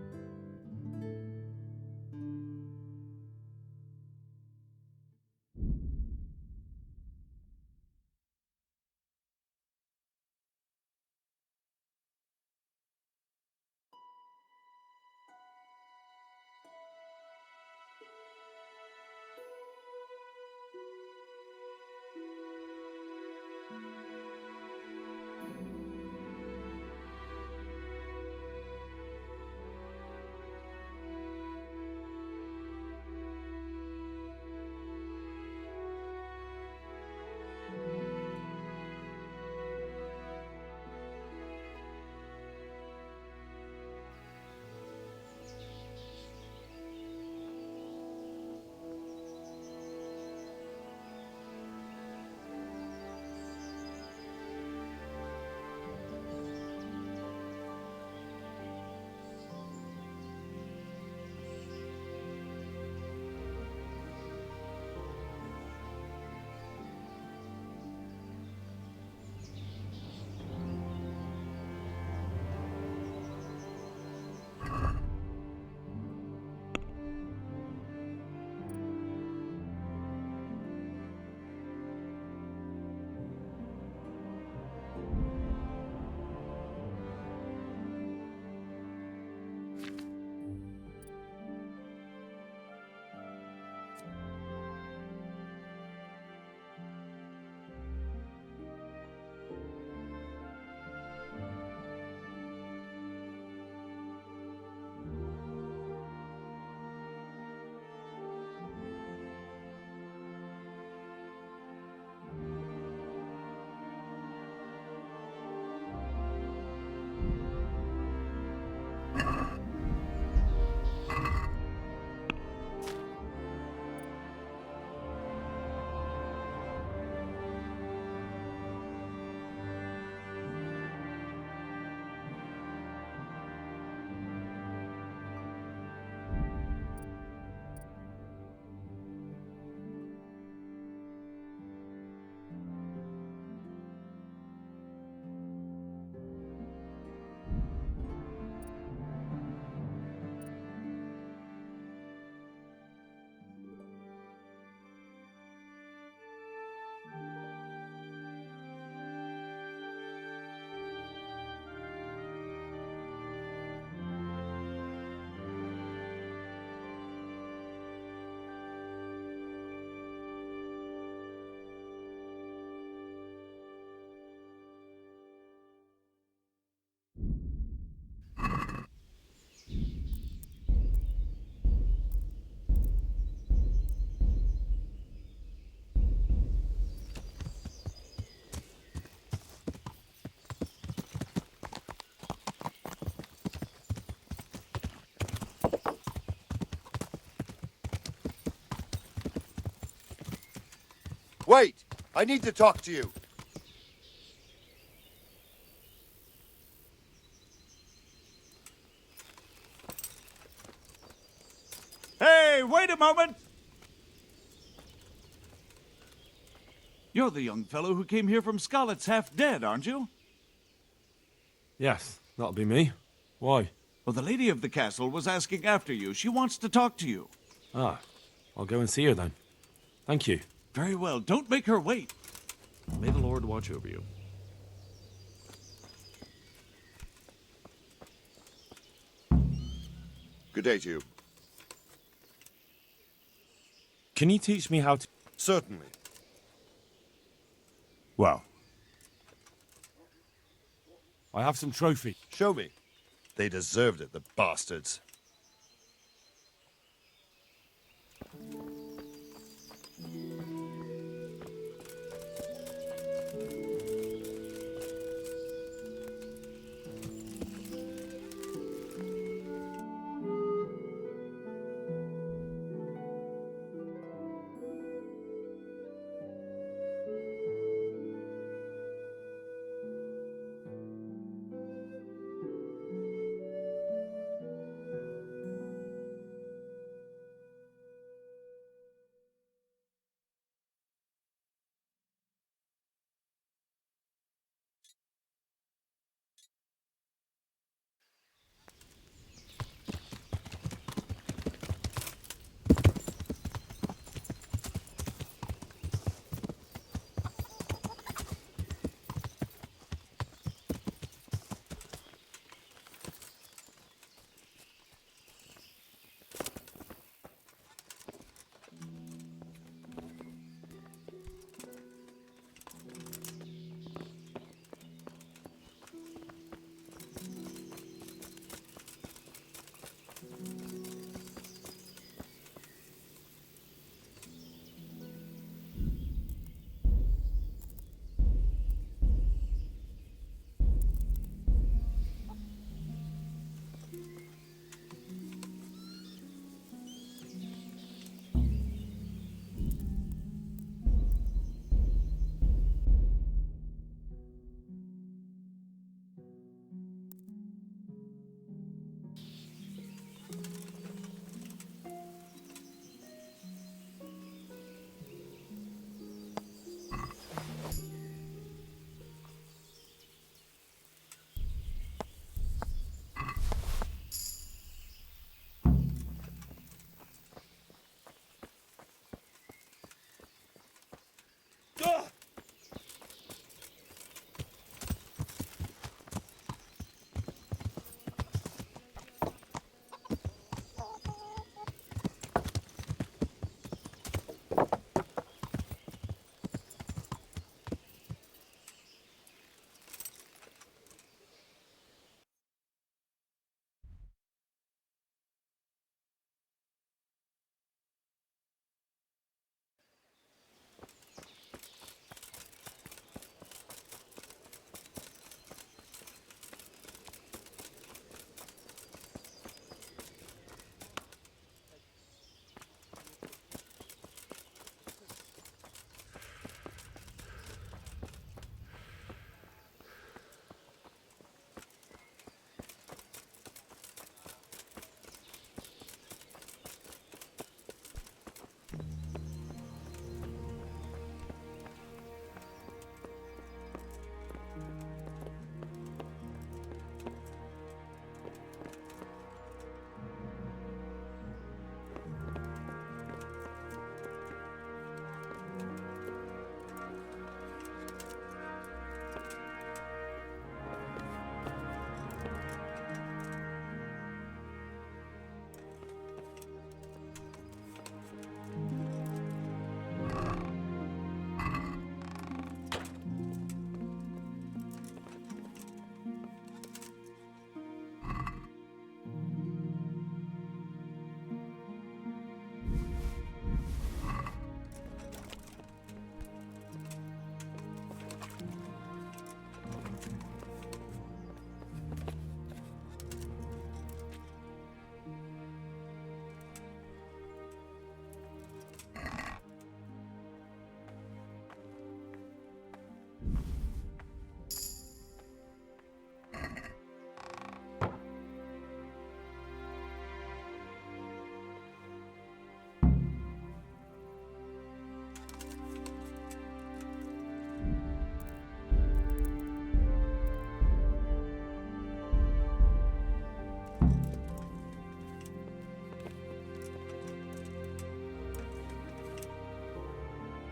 Wait! I need to talk to you. Hey, wait a moment! You're the young fellow who came here from Scarlet's half dead, aren't you? Yes, that'll be me. Why? Well, the lady of the castle was asking after you. She wants to talk to you. Ah, I'll go and see her then. Thank you. Very well. Don't make her wait. May the Lord watch over you. Good day to you. Can you teach me how to... Certainly. Well, I have some trophy. Show me. They deserved it, the bastards.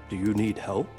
Do you need help?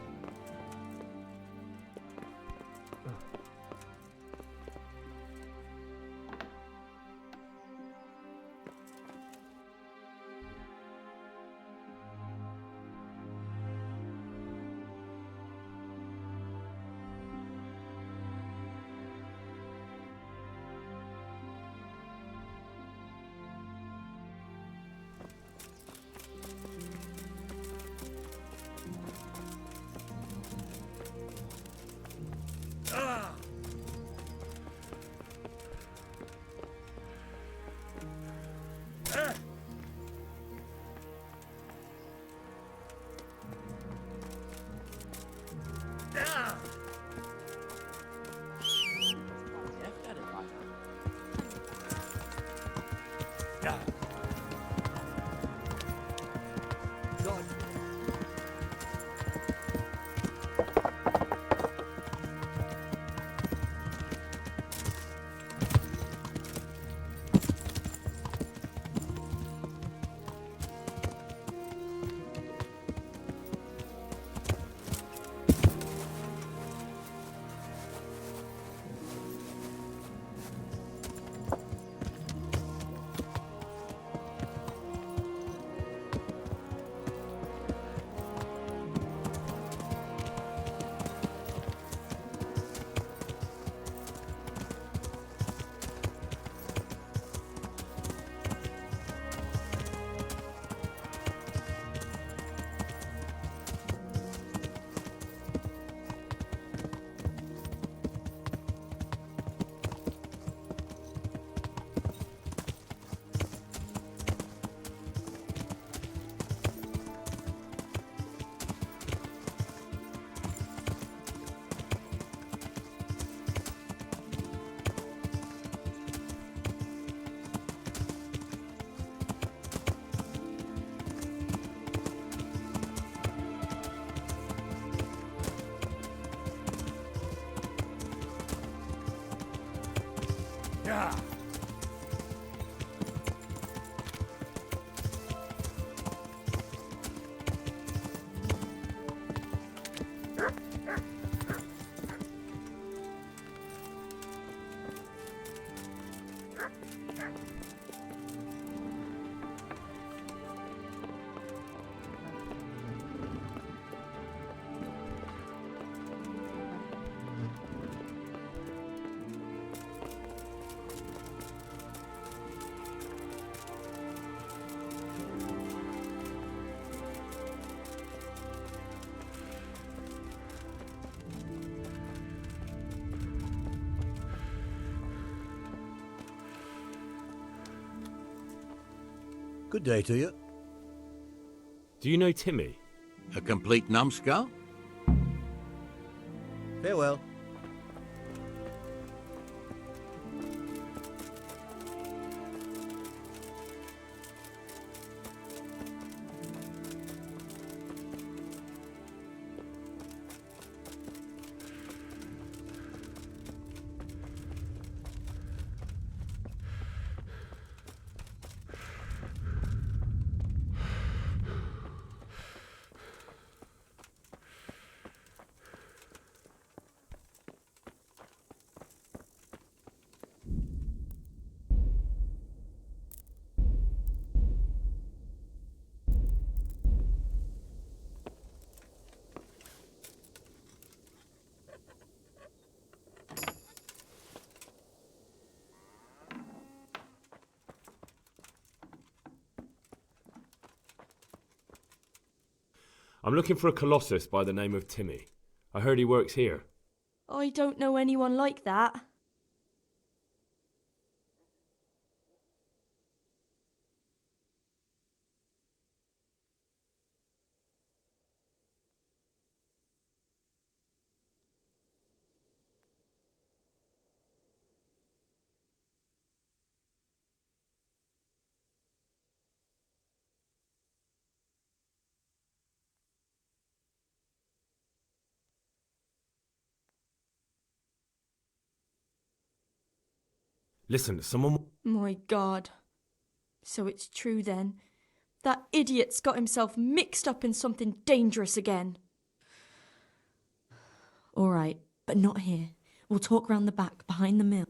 Good day to you. Do you know Timmy? A complete numbskull? Farewell. I'm looking for a colossus by the name of Timmy. I heard he works here. I don't know anyone like that. Listen, someone... My God. So it's true then. That idiot's got himself mixed up in something dangerous again. All right, but not here. We'll talk round the back, behind the mill.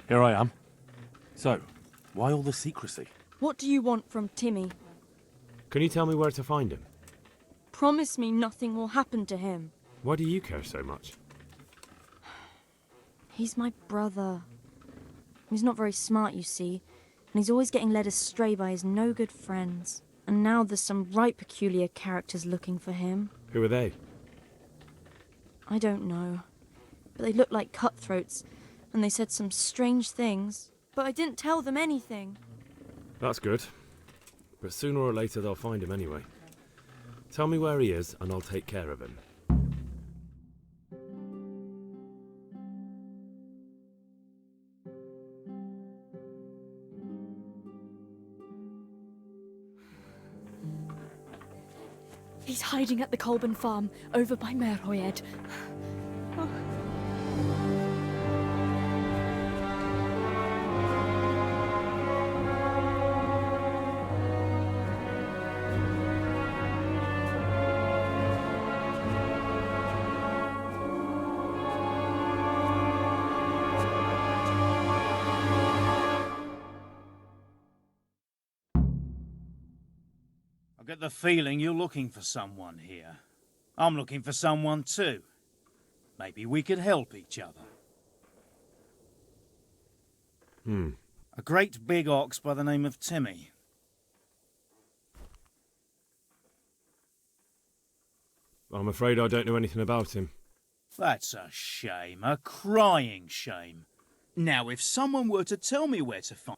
Here I am. So, why all the secrecy? What do you want from Timmy? Can you tell me where to find him? Promise me nothing will happen to him. Why do you care so much? He's my brother. He's not very smart, you see, and he's always getting led astray by his no-good friends. And now there's some right peculiar characters looking for him. Who are they? I don't know, but they look like cutthroats, and they said some strange things, but I didn't tell them anything. That's good. But sooner or later they'll find him anyway. Tell me where he is, and I'll take care of him. He's hiding at the Colburn farm, over by Merhoyed. I get the feeling you're looking for someone here. I'm looking for someone too. Maybe we could help each other. A great big ox by the name of Timmy. I'm afraid I don't know anything about him. That's a shame, a crying shame. Now, if someone were to tell me where to find...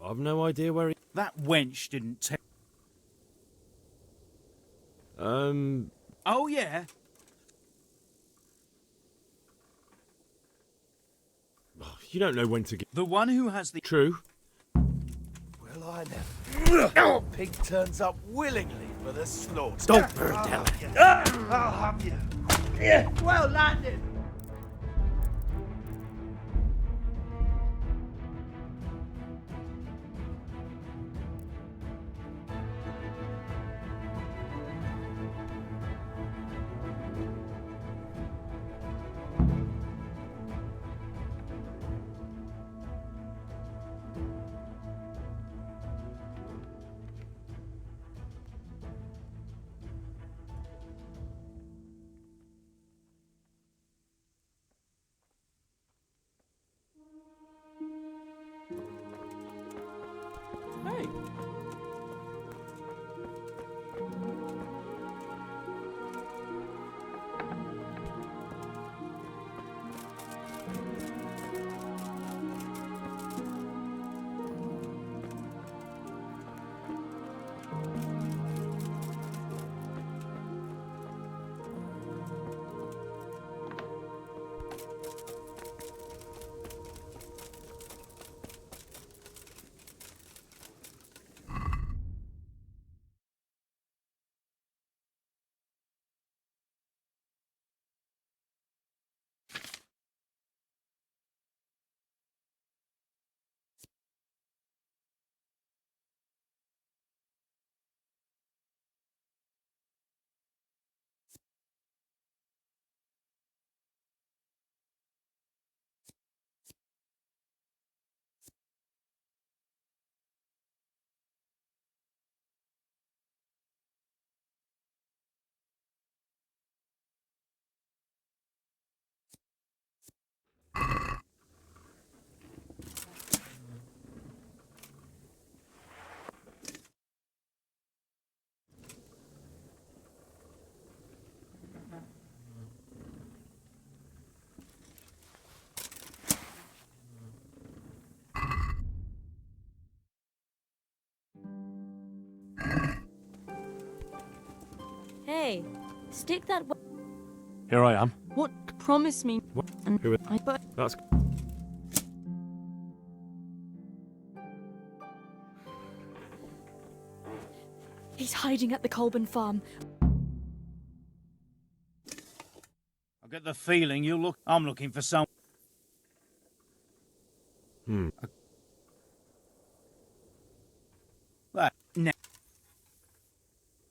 I've no idea where he... That wench didn't tell... Oh, yeah? You don't know when to get... The one who has the... True. Well, I never. Pig turns up willingly for the slaughter. Don't burn down. I'll have you. Yeah, well landed. Hey, stick that. Here I am. What? Promise me. What? And Who? I. But That's. He's hiding at the Colburn farm. I get the feeling I'm looking for some.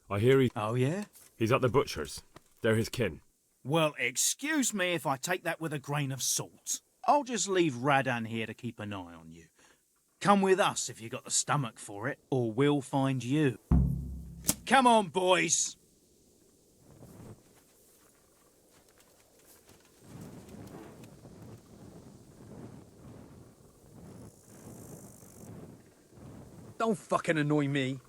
I hear he. Oh, yeah? He's at the butcher's. They're his kin. Well, excuse me if I take that with a grain of salt. I'll just leave Radan here to keep an eye on you. Come with us if you got the stomach for it, or we'll find you. Come on, boys! Don't fucking annoy me.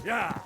Yeah!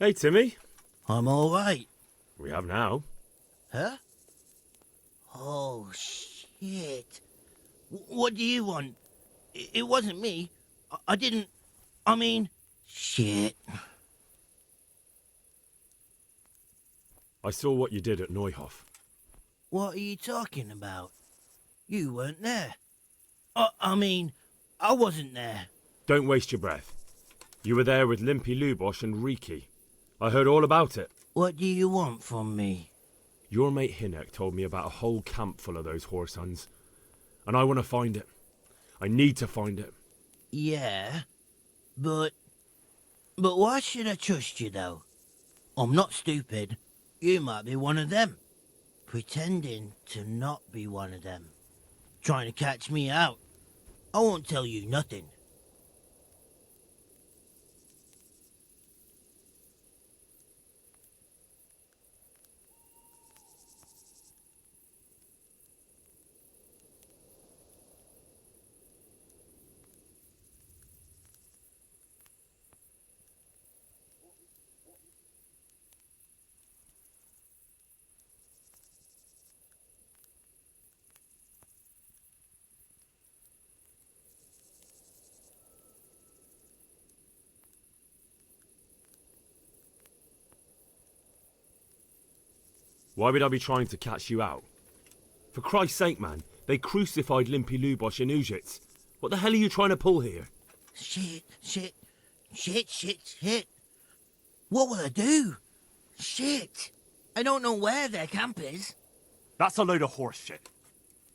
Hey, Timmy. I'm all right. We have now. Huh? Oh, shit. What do you want? It wasn't me. I didn't... I mean... Shit. I saw what you did at Neuhof. What are you talking about? You weren't there. I mean, I wasn't there. Don't waste your breath. You were there with Limpy Lubosh and Riki. I heard all about it. What do you want from me? Your mate Hinek told me about a whole camp full of those horse huns. And I want to find it. I need to find it. Yeah, but why should I trust you, though? I'm not stupid. You might be one of them. Pretending to not be one of them. Trying to catch me out. I won't tell you nothing. Why would I be trying to catch you out? For Christ's sake, man, they crucified Limpy Lubosh in Ujits. What the hell are you trying to pull here? Shit. What will I do? Shit. I don't know where their camp is. That's a load of horse shit.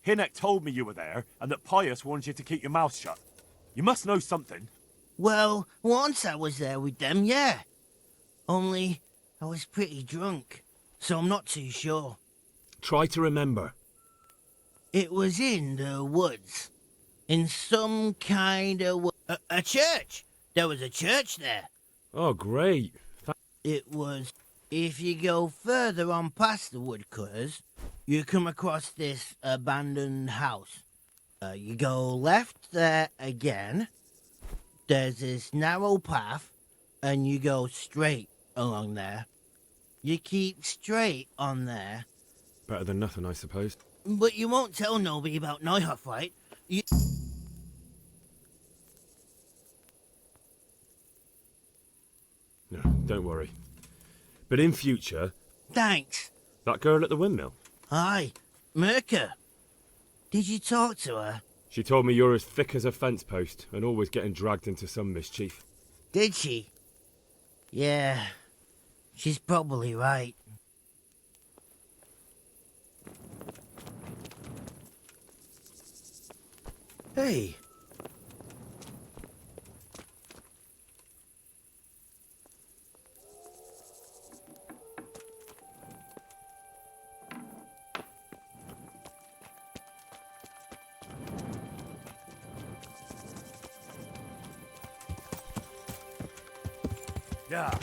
Hinek told me you were there, and that Pius warned you to keep your mouth shut. You must know something. Well, once I was there with them, yeah. Only, I was pretty drunk, so I'm not too sure. Try to remember. It was in the woods. In some kind of... A church! There was a church there. Oh, great. It was... If you go further on past the woodcutters, you come across this abandoned house. You go left there again. There's this narrow path, and you go straight along there. You keep straight on there. Better than nothing, I suppose. But you won't tell nobody about Neuhof, right? You... No, don't worry. But in future... Thanks. That girl at the windmill? Hi, Merca. Did you talk to her? She told me you're as thick as a fence post and always getting dragged into some mischief. Did she? Yeah, she's probably right. Hey. Yeah.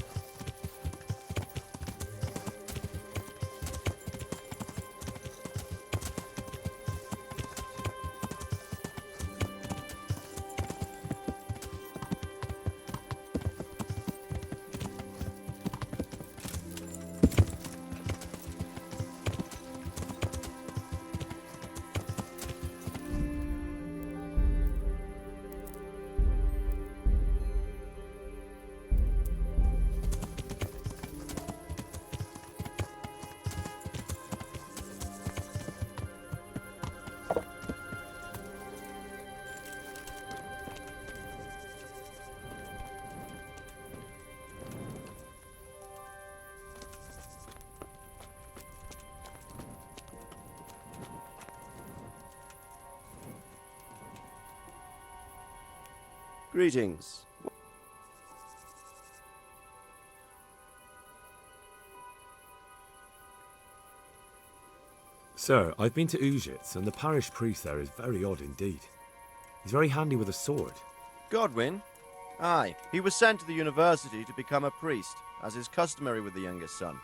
Greetings. Sir, I've been to Ujits, and the parish priest there is very odd indeed. He's very handy with a sword. Godwin? Aye, he was sent to the university to become a priest, as is customary with the youngest son.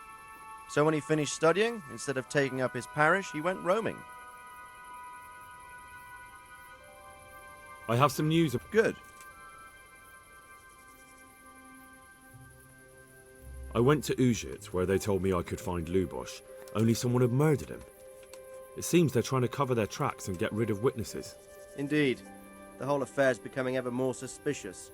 So when he finished studying, instead of taking up his parish, he went roaming. I have some news of... Good. I went to Uzhit, where they told me I could find Lubosh, only someone had murdered him. It seems they're trying to cover their tracks and get rid of witnesses. Indeed. The whole affair's becoming ever more suspicious.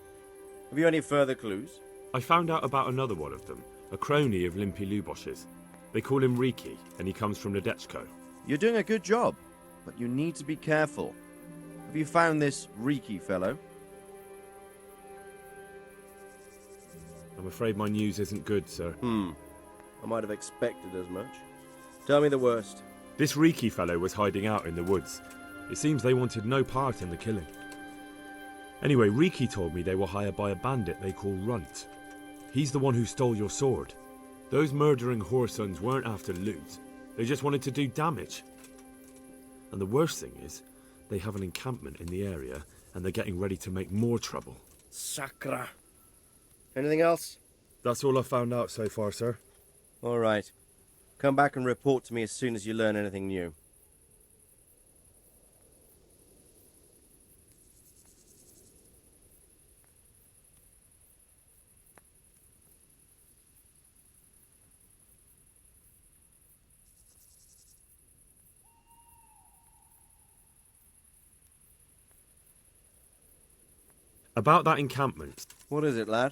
Have you any further clues? I found out about another one of them, a crony of Limpy Lubosh's. They call him Riki, and he comes from Nadechko. You're doing a good job, but you need to be careful. Have you found this Riki fellow? I'm afraid my news isn't good, sir. I might have expected as much. Tell me the worst. This Riki fellow was hiding out in the woods. It seems they wanted no part in the killing. Anyway, Riki told me they were hired by a bandit they call Runt. He's the one who stole your sword. Those murdering whoresons weren't after loot. They just wanted to do damage. And the worst thing is, they have an encampment in the area, and they're getting ready to make more trouble. Sakra. Anything else? That's all I've found out so far, sir. All right. Come back and report to me as soon as you learn anything new. About that encampment. What is it, lad?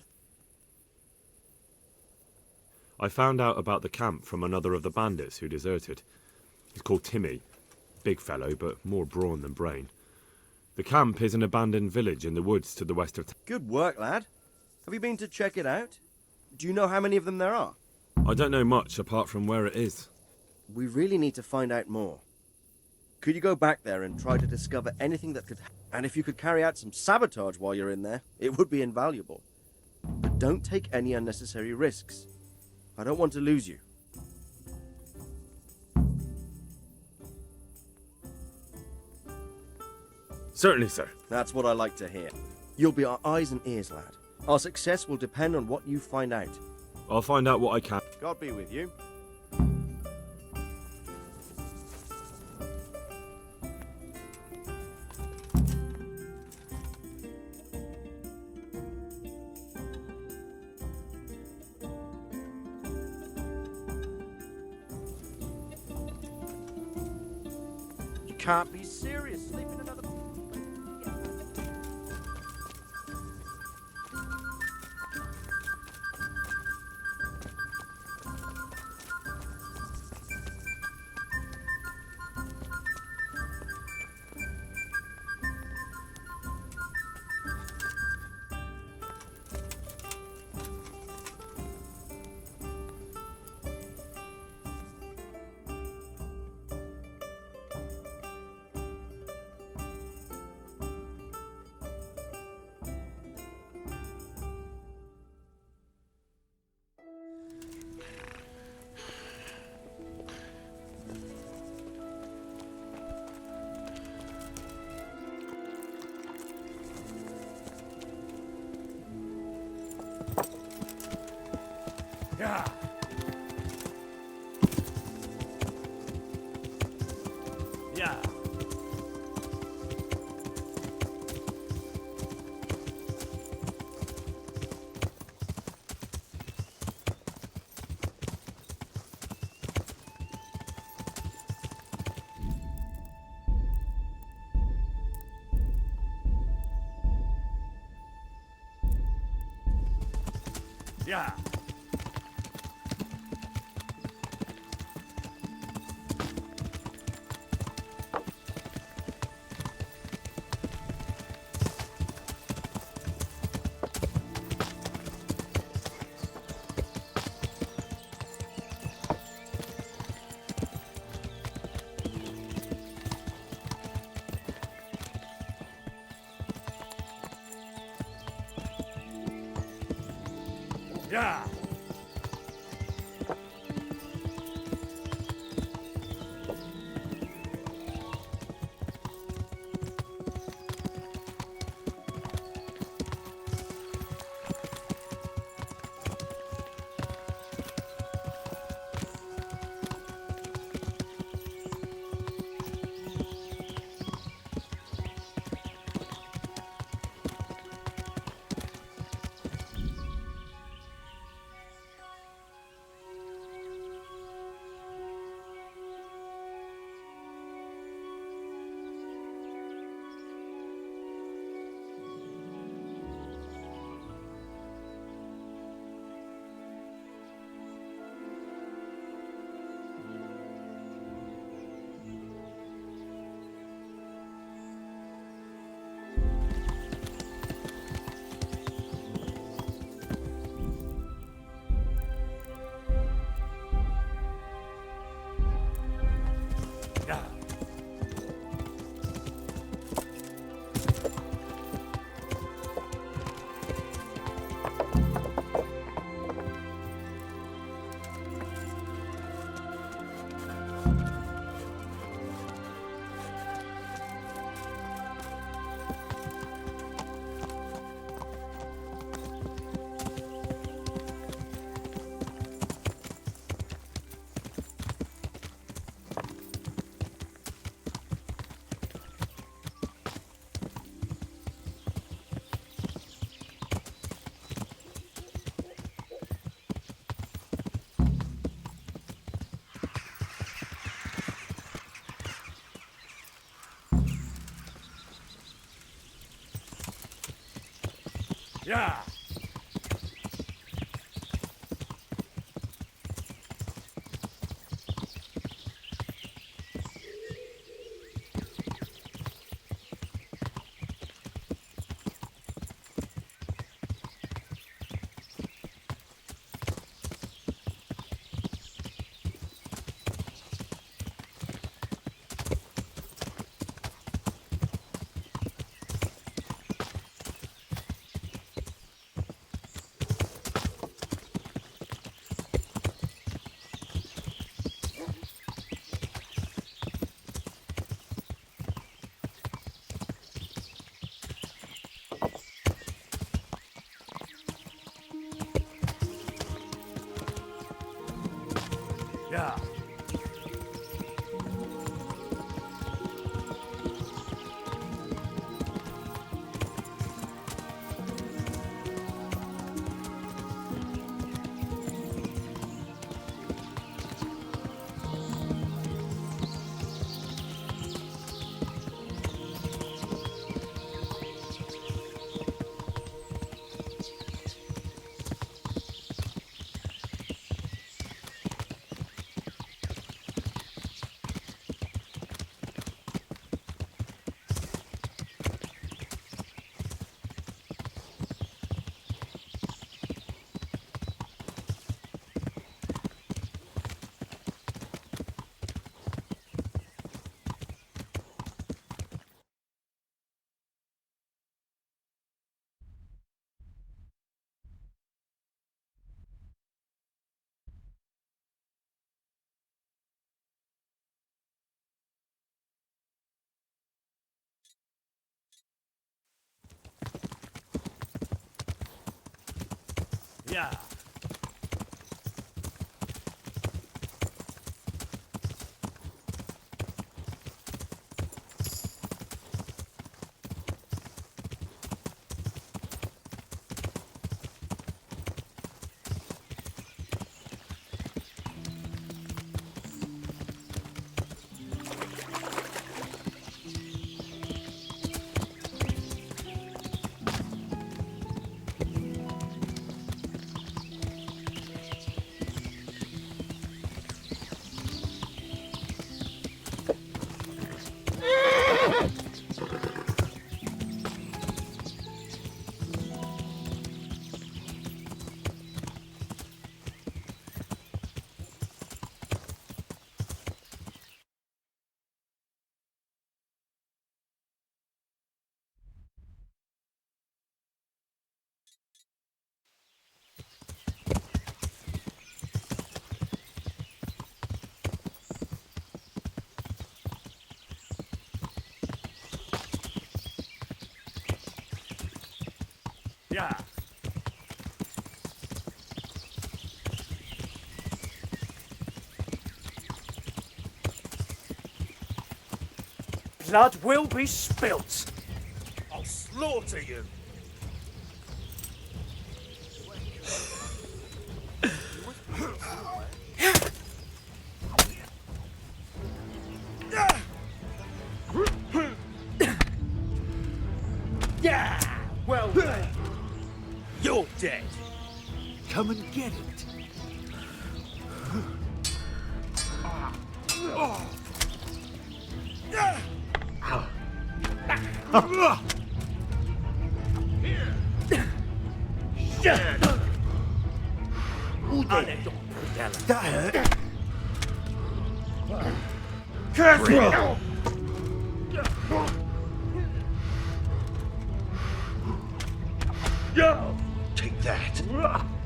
I found out about the camp from another of the bandits who deserted. He's called Timmy. Big fellow, but more brawn than brain. The camp is an abandoned village in the woods to the west of town. Good work, lad. Have you been to check it out? Do you know how many of them there are? I don't know much apart from where it is. We really need to find out more. Could you go back there and try to discover anything that could... And if you could carry out some sabotage while you're in there, it would be invaluable. But don't take any unnecessary risks. I don't want to lose you. Certainly, sir. That's what I like to hear. You'll be our eyes and ears, lad. Our success will depend on what you find out. I'll find out what I can. God be with you. You can't be serious. Sleep in another... Yeah. Yeah. Yeah. Yeah. Yeah. Yeah. Yeah. Yeah. Blood will be spilt. I'll slaughter you. Yeah. Well done. You're dead. Come and get it. That hurt. Careful! Take that.